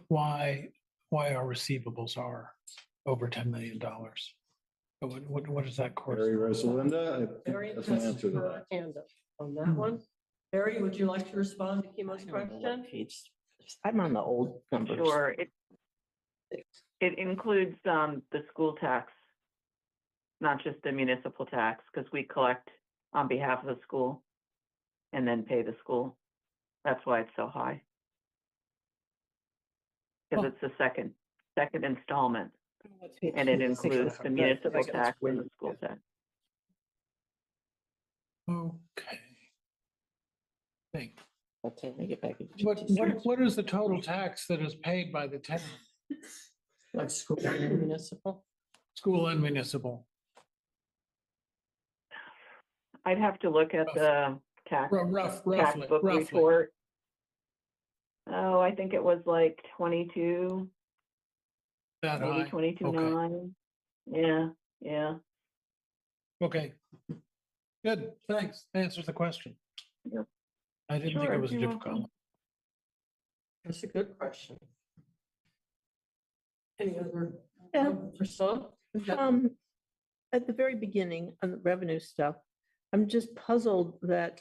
why our receivables are over $10 million. What is that course? Barry Rosalinda, I Barry think that's an has answer to her that. hand up on that one. Barry, would you like to respond to Kimo's question? I'm on the old numbers. Sure, it includes the school tax, not just the municipal tax, because we collect on behalf of the school and then pay the school. That's why it's so high. Because it's the second installment, and it includes the municipal tax and the school tax. Okay. Thank. Okay, I get back. What is the total tax that is paid by the town? Like school and municipal? School and municipal. I'd have to look at the tax Roughly. book report. Oh, I think it was like 22, That maybe high? 22.9. Yeah. Okay. Good, thanks. Answers the question. Yep. I didn't think Sure, it was you're difficult. welcome. That's a good question. Any other? Yeah. Priscilla? At the very beginning on the revenue stuff, I'm just puzzled that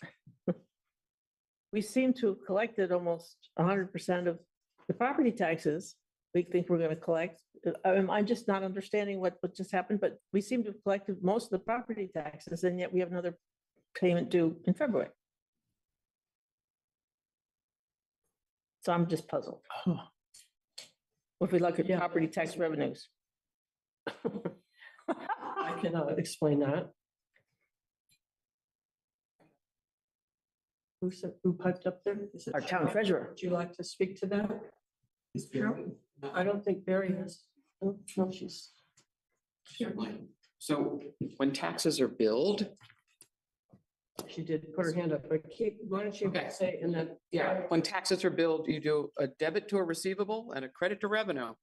we seem to have collected almost 100% of the property taxes we think we're going to collect. I'm just not understanding what just happened, but we seem to have collected most of the property taxes, and yet we have another payment due in February. So I'm just puzzled. If we look at property tax revenues. I cannot explain that. Who piped up there? Is it Our town treasurer. Would you like to speak to that? I don't think Barry has. Oh, no, she's. So when taxes are billed, She did put her hand up, but why don't you Okay. say, and then. yeah, when taxes are billed, you do a debit to a receivable and a credit to revenue.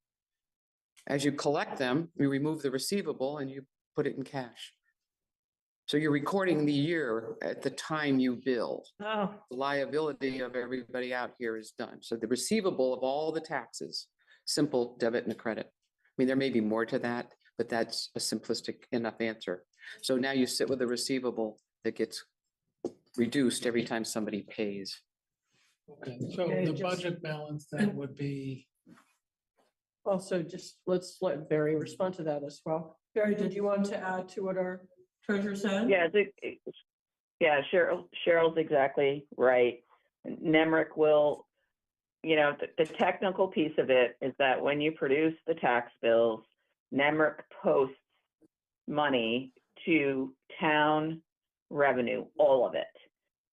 As you collect them, you remove the receivable and you put it in cash. So you're recording the year at the time you bill. Oh, The liability of everybody out here is done. So the receivable of all the taxes, simple debit and a credit. I mean, there may be more to that, but that's a simplistic enough answer. So now you sit with a receivable that gets reduced every time somebody pays. Okay, so Okay, the just- budget balance then would be, Also, just let's let Barry respond to that as well. Barry, did you want to add to what our treasurer said? Yeah, yeah, Cheryl's exactly right. Nemrick will, the technical piece of it is that when you produce the tax bills, Nemrick posts money to town revenue, all of it.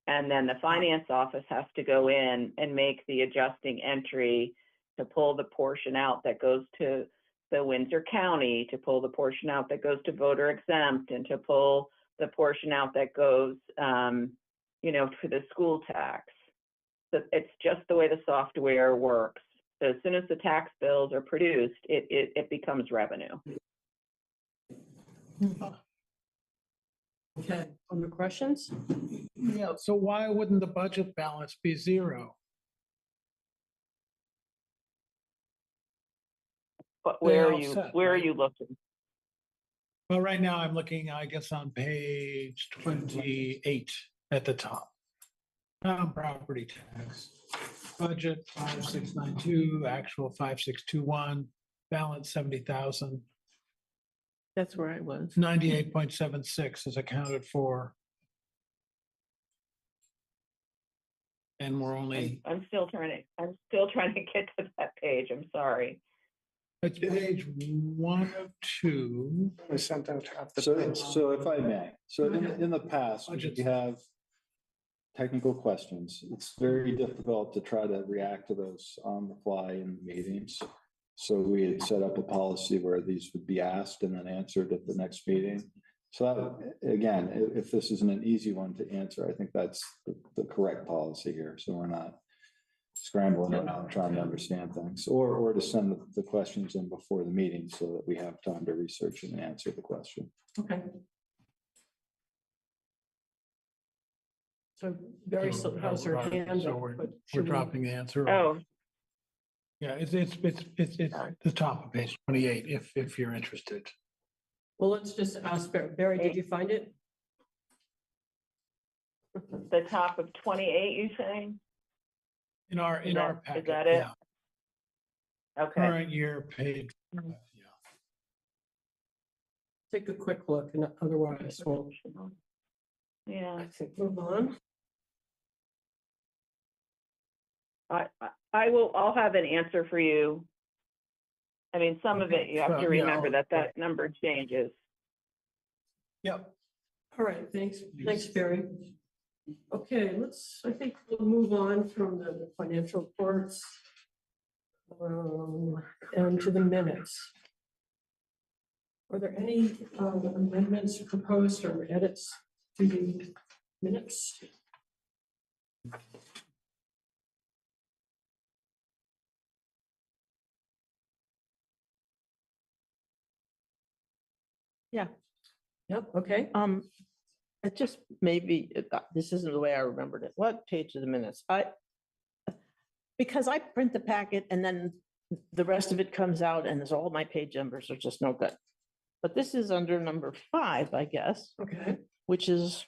And then the finance office has to go in and make the adjusting entry to pull the portion out that goes to the Windsor County, to pull the portion out that goes to voter exempt, and to pull the portion out that goes for the school tax. So it's just the way the software works. So as soon as the tax bills are produced, it becomes revenue. Okay, other questions? Yeah, so why wouldn't the budget balance be zero? But They where are offset, where are right? you looking? Well, right now I'm looking, I guess, on page 28 at the top. Property tax, budget 5692, actual 5621, balance 70,000, That's where I was. 98.76 is accounted for. And we're only, I'm still trying to get to that page. I'm sorry. it's page 1 of 2. I sent out half the. So if I may, so in the past, when Budgets. you have technical questions, it's very difficult to try to react to those on the fly in meetings. So we had set up a policy where these would be asked and then answered at the next meeting. So that, again, if this isn't an easy one to answer, I think that's the correct policy here. So we're not scrambling around trying to understand things, or to send the questions in before the meeting so that we have time to research and answer the question. Okay. So Barry still has her hand So up, we're but should we- dropping the answer. Oh, Yeah, it's the top of page 28, if you're interested. Well, let's just ask Barry. Barry, did you find it? the top of 28, you saying? In our Is packet, that it? yeah. Okay. Current year page. Mhm. Yeah. Take a quick look and otherwise we'll, Yeah. I think, move on. I'll have an answer for you. I mean, some of it, you have to Yeah, remember I'll- that number changes. Yep. All right, thanks, Barry. Okay, I think we'll move on from the financial reports and to the minutes. Are there any amendments proposed or edits to the minutes? Yeah. Yep, okay. It just maybe, this isn't the way I remembered it. What page of the minutes? Because I print the packet and then the rest of it comes out and there's all my page numbers are just no good. But this is under number 5, I guess, Okay. which is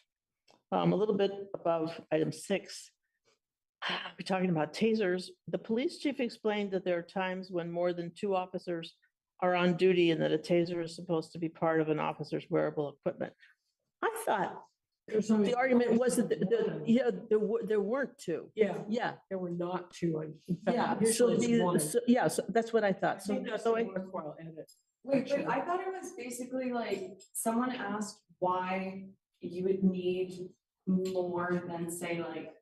a little bit above item 6. We're talking about tasers. The police chief explained that there are times when more than 2 officers are on duty and that a taser is supposed to be part of an officer's wearable equipment. I thought the argument was that there weren't 2. Yeah, Yeah, there were not 2. In fact, yeah. usually it's one. Yeah, so that's what I I thought. So think that's so a I- worthwhile edit. Wait, but I thought it was basically like someone asked why you would need more than say like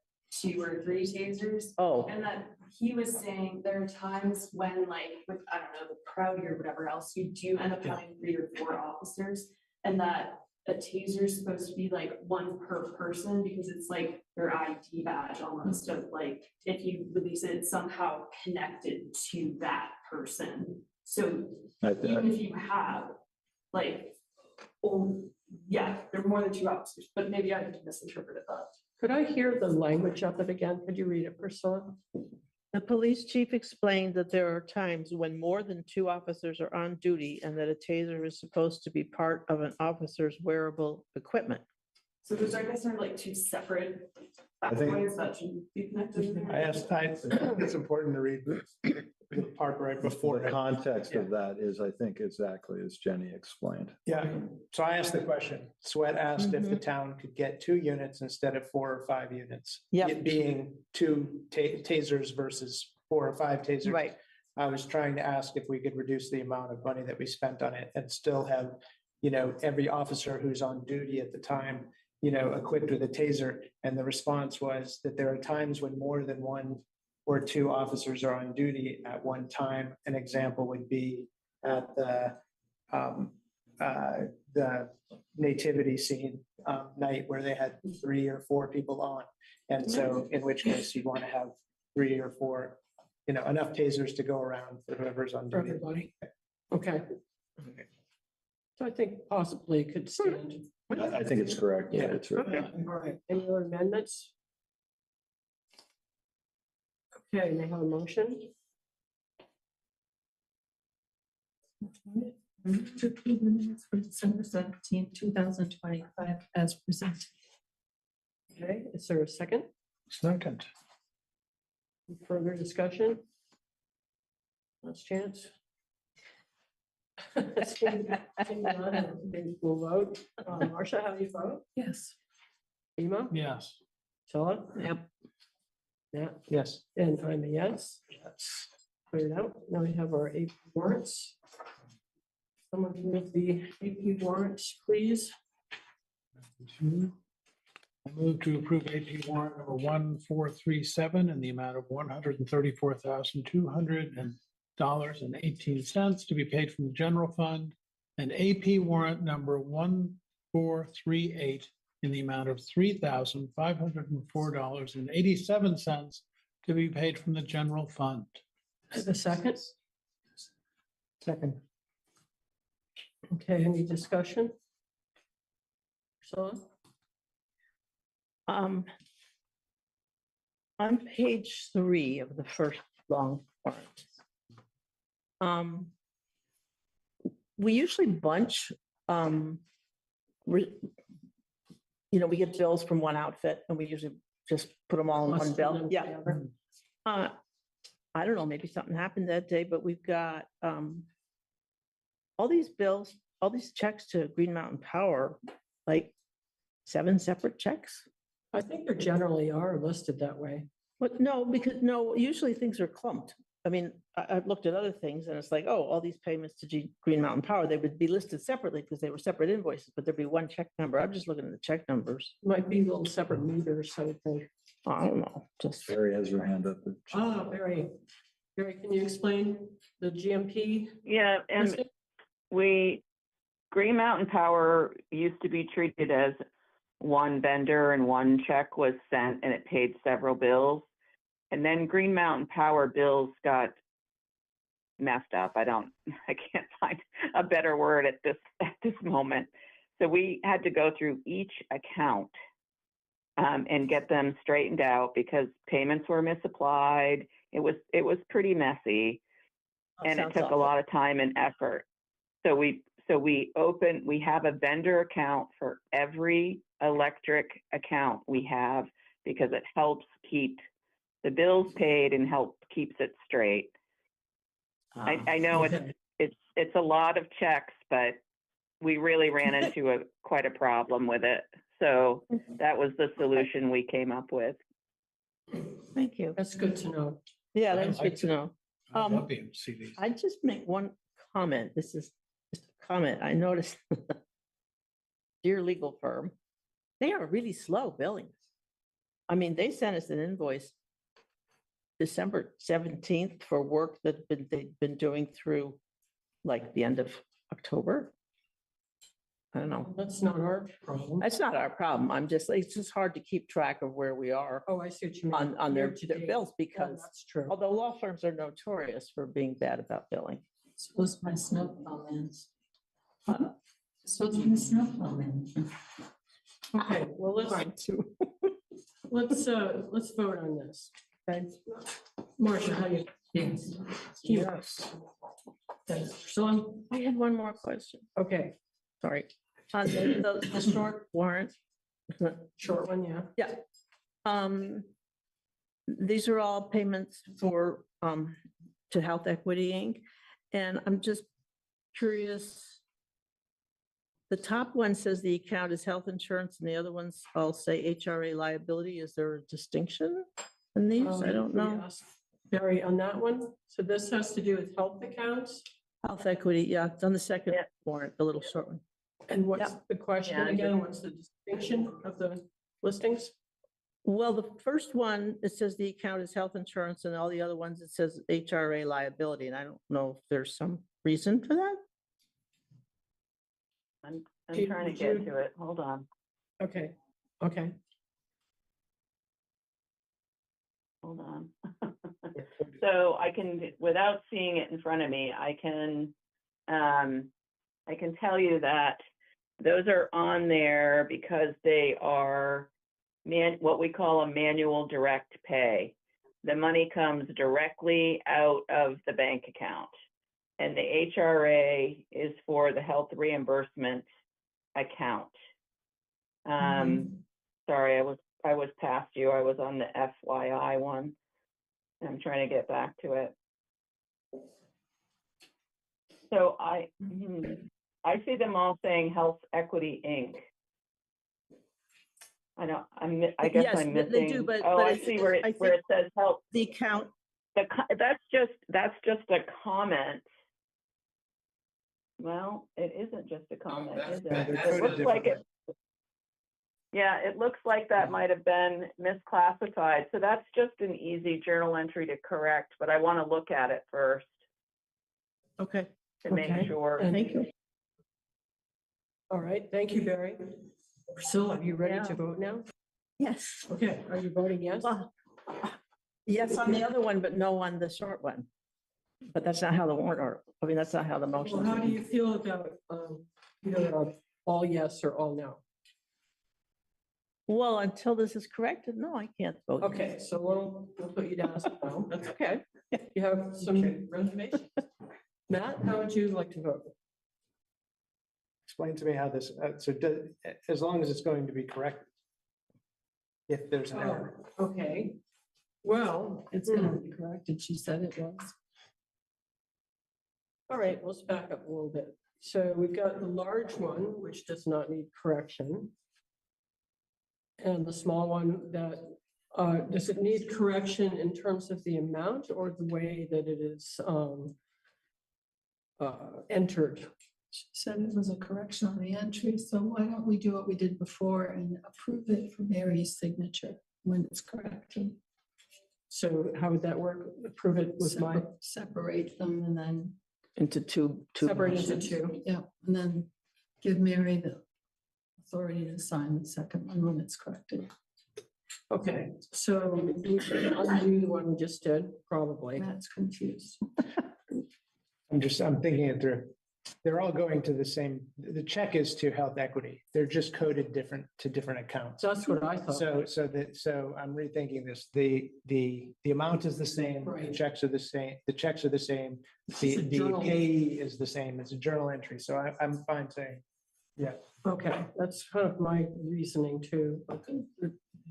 2 or 3 tasers. Oh, And that he was saying there are times when like with, I don't know, the crowd or whatever else, you do end up having 3 or 4 officers. And that a taser is supposed to be like 1 per person because it's like their ID badge almost of like, if you release it, it's somehow connected to that person. So even if you have like, oh, yeah, there are more than 2 officers, but maybe I misinterpreted that. Could I hear the language of it again? Could you read it, Priscilla? the police chief explained that there are times when more than 2 officers are on duty and that a taser is supposed to be part of an officer's wearable equipment. So those, I guess, are like 2 separate I think- pathways that should be connected. I think it's important to read the part right before. The it. context of that is, I think, exactly as Jenny explained. Yeah, so I asked the question. Sweat asked if the town could get 2 units instead of 4 or 5 units. Yep. It being 2 tasers versus 4 or 5 tasers. Right. I was trying to ask if we could reduce the amount of money that we spent on it and still have, every officer who's on duty at the time, equipped with a taser. And the response was that there are times when more than 1 or 2 officers are on duty at one time. An example would be at the the nativity scene night where they had 3 or 4 people on. And so in which case you'd want to have 3 or 4, enough tasers to go around for whoever's on For duty. everybody. Okay. So I think possibly it could stand. I think it's correct. Yeah, it's right. Okay, all right. Any other amendments? Okay, may I have a motion? To approve the minutes for December 17, 2025 as presented. Okay, is there a second? Second. Further discussion? Last chance. Seeing none, then we'll vote. Marcia, how do you vote? Yes. Ema? Yes. Shella? Yep. Yeah, Yes. and I'm a yes. That's cleared out. Now we have our AP warrants. Someone can make the AP warrants, please. I move to approve AP warrant number 1437 in the amount of $134,200.18 to be paid from the general fund, and AP warrant number 1438 in the amount of $3,504.87 to be paid from the general fund. The second? Second. Okay, any discussion? So, On page 3 of the first long warrant. We usually bunch, we get bills from one outfit and we usually just put them all in one Cluster bill. them Yeah. together. I don't know, maybe something happened that day, but we've got all these bills, all these checks to Green Mountain Power, like 7 separate checks. I think there generally are listed that way. But no, because usually things are clumped. I mean, I've looked at other things and it's like, oh, all these payments to Green Mountain Power, they would be listed separately because they were separate invoices, but there'd be one check number. I'm just looking at the check numbers. Might be little separate meters, I would think. I don't know, just. Barry has her hand up. Barry, can you explain the GMP? Yeah, and Green Mountain Power used to be treated as one vendor and one check was sent and it paid several bills. And then Green Mountain Power bills got messed up. I can't find a better word at this moment. So we had to go through each account and get them straightened out because payments were misapplied. It was pretty messy, and it took a lot of time and effort. So we have a vendor account for every electric account we have because it helps keep the bills paid and keeps it straight. I know it's a lot of checks, but we really ran into quite a problem with it. So that was the solution we came up with. Thank you. That's good to know. Yeah, that's good to know. I'd love to see these. I just make one comment. This is just a comment. I noticed dear legal firm, they are really slow billing. I mean, they sent us an invoice December 17th for work that they've been doing through like the end of October. I don't know. That's not our problem. That's not our problem. It's just hard to keep track of where we are Oh, I see what you mean. on their Year to date. bills Oh, because that's true. although law firms are notorious for being bad about billing. Suppose my snowplow ends. Suppose my snowplow ends. Okay, well, let's vote on this. Okay. Marcia, how do you? Yes. Yes. Okay, so I had one more question. okay, Sorry. On the short warrant. short one, yeah. Yeah. These are all payments for, to Health Equity Inc. And I'm just curious. The top one says the account is health insurance and the other ones all say HRA liability. Is there a distinction in these? I don't know. Yes. Barry, on that one, so this has to do with health accounts, Health Equity, yeah, it's on the second warrant, the little short one. and what's the question Yeah, again? What's the distinction of the listings? Well, the first one, it says the account is health insurance and all the other ones, it says HRA liability. And I don't know if there's some reason for that. I'm trying to get to it. Hold on. Okay, okay. Hold on. So I can, without seeing it in front of me, I can tell you that those are on there because they are what we call a manual direct pay. The money comes directly out of the bank account. And the HRA is for the health reimbursement account. Sorry, I was past you. I was on the FYI one. I'm trying to get back to it. So I see them all saying Health Equity Inc. I guess Yes, I'm they missing. do, but I it's- see where I it think says health. The account, That's just a comment. Well, it isn't just a comment, is it? It looks like it. Yeah, it looks like that might have been misclassified. So that's just an easy journal entry to correct, but I want to look at it first okay, to make sure. thank you. All right, thank you, Barry. Priscilla, are you ready to Yeah. vote now? Yes. Okay, are you voting yes? Well, yes on the other one, but no on the short one. But that's not how the warrant, or, I mean, that's not how the motion. Well, how do you feel about either all yes or all no? Well, until this is corrected, no, I can't vote. yes. Okay, so we'll put you down as a no. That's okay. You have some reservations. Matt, how would you like to vote? Explain to me how this, as long as it's going to be corrected. If there's an error. Okay, well, It's gonna be corrected. She said it was. all right, let's back up a little bit. So we've got the large one, which does not need correction. And the small one that, does it need correction in terms of the amount or the way that it is entered? She said it was a correction on the entry, so why don't we do what we did before and approve it for Mary's signature when it's corrected? So how would that work? Approve it with my, Separate them and then. Into two. separate into two. Yeah, and then give Mary the authority to sign the second one when it's corrected. Okay, so we should undo the one we just did, probably. Matt's confused. I'm thinking it through. They're all going to the same, the check is to health equity. They're just coded to different accounts. That's what I thought. So I'm rethinking this. The amount is the same, the Right. checks are the same, It's a the journal. pay is the same. It's a journal entry. So I'm fine saying, yeah. Okay, that's kind of my reasoning too.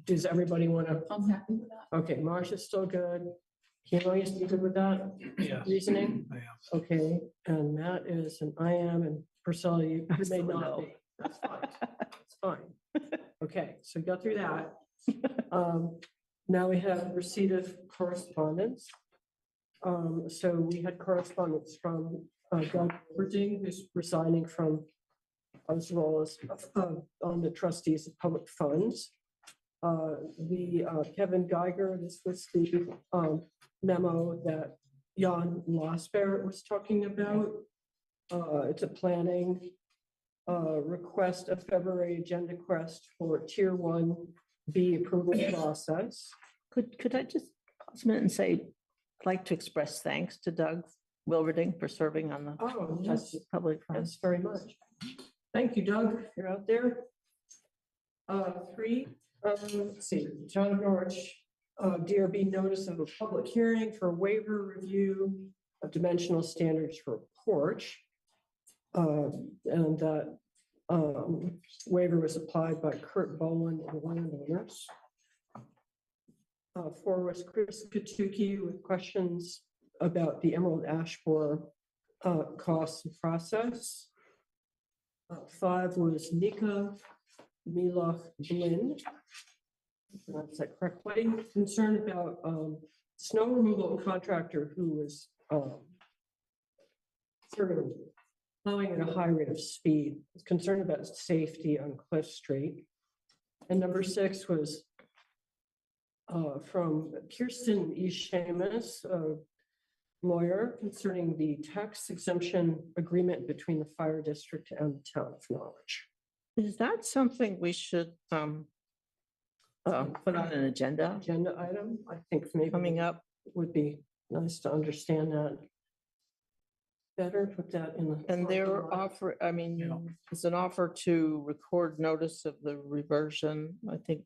Does everybody want to? I'm happy with that. Okay, Marcia's still good. Kimo, you still good with that Yes. reasoning? I am. Okay, and Matt is, and I am, and Priscilla, you may still not no. be. That's fine. That's fine. Okay, so we got through that. Now we have receipt of correspondence. So we had correspondence from Doug Berding, who's resigning from as well as on the trustees of public funds. Kevin Geiger, this was the memo that Jan Losberg was talking about. It's a planning request, a February agenda request for tier 1B approval process. Could I just pause a minute and say, I'd like to express thanks to Doug Wilverding for serving on the Oh, yes, trustees of public funds. yes, very much. Thank you, Doug. You're out there. 3, let's see, Town of Norwich, DRB notice of a public hearing for waiver review of dimensional standards for a porch. And that waiver was applied by Kurt Boland and landowners. 4 was Chris Katuki with questions about the Emerald Ash Borer costs and process. 5 was Nika Miloch Blin, pronounce that correctly, concerned about snow removal contractor who was sort of plowing at a high rate of speed, was concerned about safety on Cliff Street. And number 6 was from Kirsten E. Shamus, lawyer concerning the tax exemption agreement between the fire district and the town of Norwich. Is that something we should put on an agenda Agenda item, I think maybe coming up? would be nice to understand that better, put that in the. And their offer, I mean, Yeah. it's an offer to record notice of the reversion. I think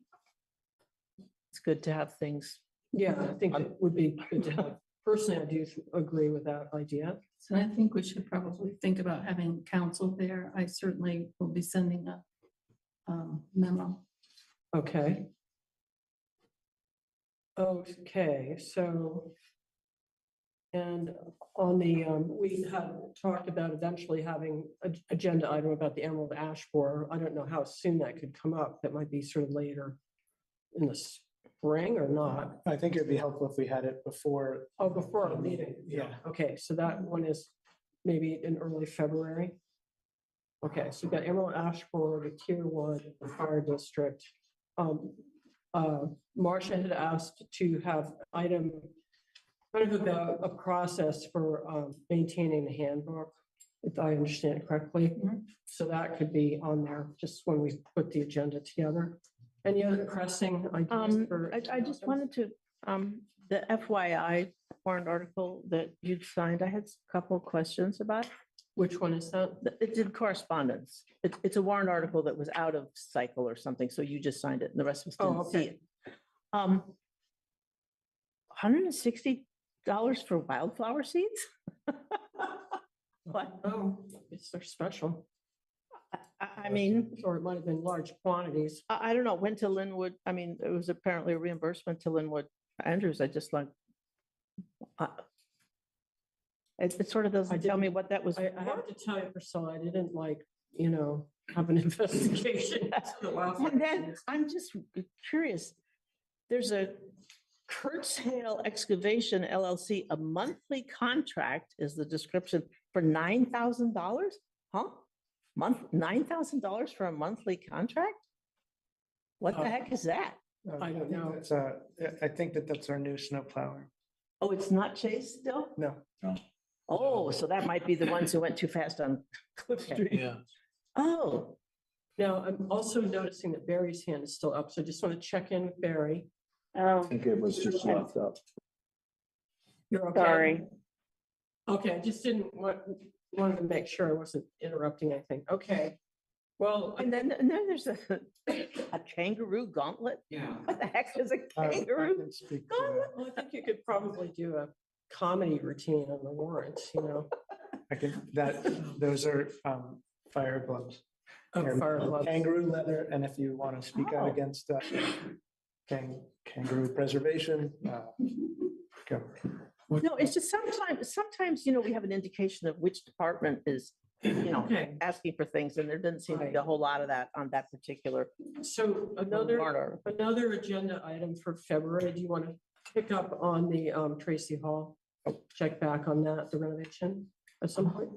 it's good to have things. Yeah, I think it would be good to have. Personally, I do agree with that idea. So I think we should probably think about having counsel there. I certainly will be sending a memo. Okay. Okay, so. And on the, we had talked about eventually having an agenda item about the emerald ash borer. I don't know how soon that could come up. That might be sort of later in the spring or not. I think it'd be helpful if we had it before. Oh, before our meeting. Yeah. Okay, so that one is maybe in early February. Okay, so we've got emerald ash borer, the tier 1, the fire district. Marcia had asked to have item kind of about a process for maintaining the handbook, if I understand it correctly. So that could be on there just when we put the agenda together. Any other pressing ideas for? I just wanted to, the FYI warrant article that you'd signed, I had a couple of questions about. Which one is that? It did correspondence. It's a warrant article that was out of cycle or something, so you just signed it and the rest of us didn't see it. $160 for wildflower seeds? What? Oh, it's their special. I mean, Or it might have been large quantities. I don't know, went to Linwood, I mean, it was apparently a reimbursement to Linwood Andrews, I just like. It sort of doesn't tell me what that was. I have to tell you, Priscilla, I didn't like, have an investigation. into the wildfire And then seeds. I'm just curious, there's a Kurtzhail Excavation LLC, a monthly contract is the description for $9,000? Huh? $9,000 for a monthly contract? What the heck is that? I don't know. It's I think that's our new snow plower. Oh, it's not Chase still? No. Oh, so that might be the ones who went too fast on Cliff Street. Yeah. Oh, Now, I'm also noticing that Barry's hand is still up, so I just want to check in with Barry. I think it was just left up. You're okay? Sorry. Okay, I just wanted to make sure I wasn't interrupting anything. Okay. Well, and then there's a kangaroo gauntlet. Yeah. What the heck is a I kangaroo? can speak to gauntlet? well, I think you could probably do a comedy routine on the warrants, I can, those are fire gloves. Oh, They're fire gloves. Kangaroo leather, and if you want to speak out Oh. against kangaroo preservation, go. No, it's just sometimes, we have an indication of which department is, Okay. asking for things, and there didn't seem to be a whole lot of that on that particular. So another agenda item for February, do you want to pick up on the Tracy Hall? Check back on that, the renovation at some point?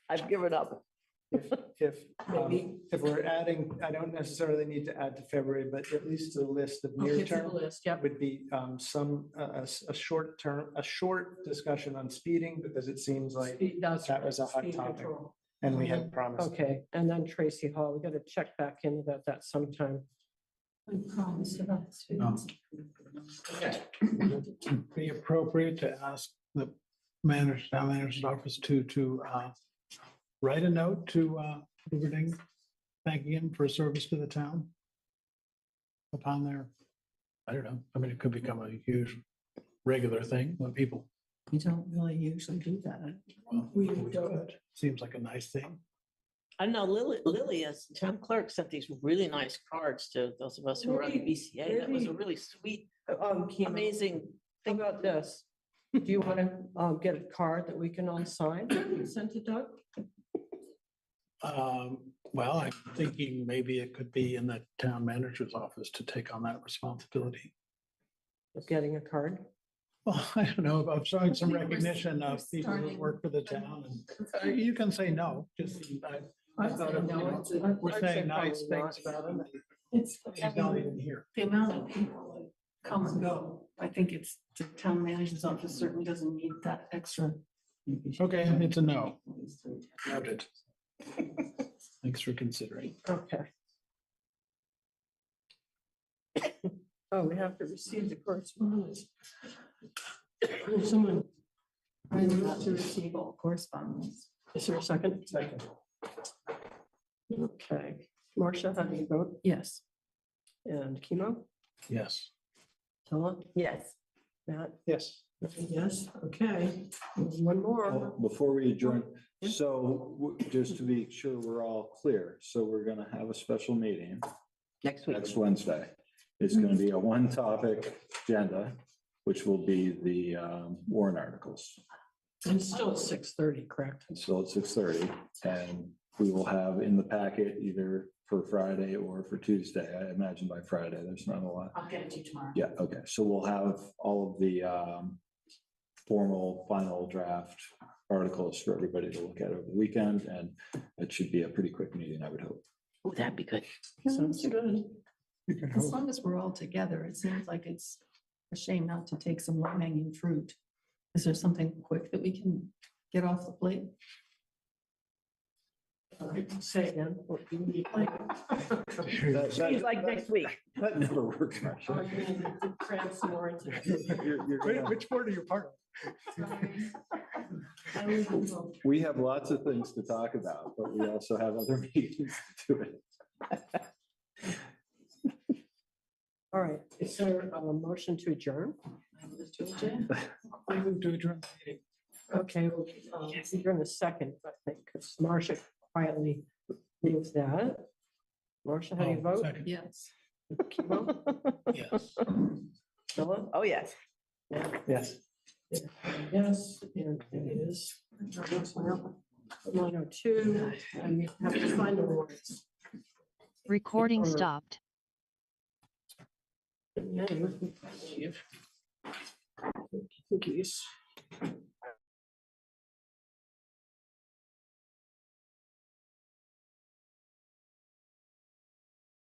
I've given up. If we're adding, I don't necessarily need to add to February, but at least a list of near Okay, to the term list, yep. would be a short discussion on speeding, because it seems like that was a hot Speed topic control. and we had promised. Okay, and then Tracy Hall, we got to check back in about that sometime. I promise about students. Be appropriate to ask the town manager's office to write a note to Riverding, thanking him for his service to the town upon their, I don't know, I mean, it could become a huge regular thing when people. You don't really usually do that. Well, we do it. Seems like a nice thing. I know Lily as town clerk sent these really nice cards to those of us who were on the BCA. That was a really sweet, amazing How thing. about this? Do you want to get a card that we can all sign and send to Doug? Well, I'm thinking maybe it could be in the town manager's office to take on that responsibility. Of getting a card? Well, I don't know, of showing some I think we're recognition of people who starting- work for the town. And you can say no, just, I thought of, we're I'd saying say nice probably things not. about him. It's, He's not even here. the amount of people that come and go. I think it's, the town manager's office certainly doesn't need that extra. Okay, it's a no. Noted. Thanks for considering. Okay. Oh, we have to receive the correspondence. Someone, I move to receive all correspondence. is there a second? Second. Okay, Marcia, how do you vote? Yes. And Kimo? Yes. Tella? Yes. Matt? Yes. Yes, okay. One more. Before we adjourn, Yeah. so just to be sure we're all clear, so we're gonna have a special meeting Next week. next Wednesday. It's gonna be a one-topic agenda, which will be the warrant articles. And still at 6:30, correct? It's still at 6:30, and we will have in the packet either for Friday or for Tuesday. I imagine by Friday, there's not a lot. I'll get it to you tomorrow. Yeah, okay, so we'll have all of the formal final draft articles for everybody to look at over the weekend, and it should be a pretty quick meeting, I would hope. Oh, that'd be good. Sounds good. As long as we're all together, it seems like it's a shame not to take some low hanging fruit. Is there something quick that we can get off the plate? Say again. What do you need? Like, He's like next week. That never works, Marcia. are you gonna cram some more into it? You're gonna- Which board are you part of? We have lots of things to talk about, but we also have other meetings to do it. All right, is there a motion to adjourn? I move to adjourn the meeting. Okay, well, you're in the second, I think, because Marcia quietly moves that. Marcia, how do you Oh, vote? second. Yes. Kimo? Yes. Philip? Oh, yes. Yes. Yes, and it is 9:02, and we have to find the warrants. Recording Or- stopped. And then, cookies.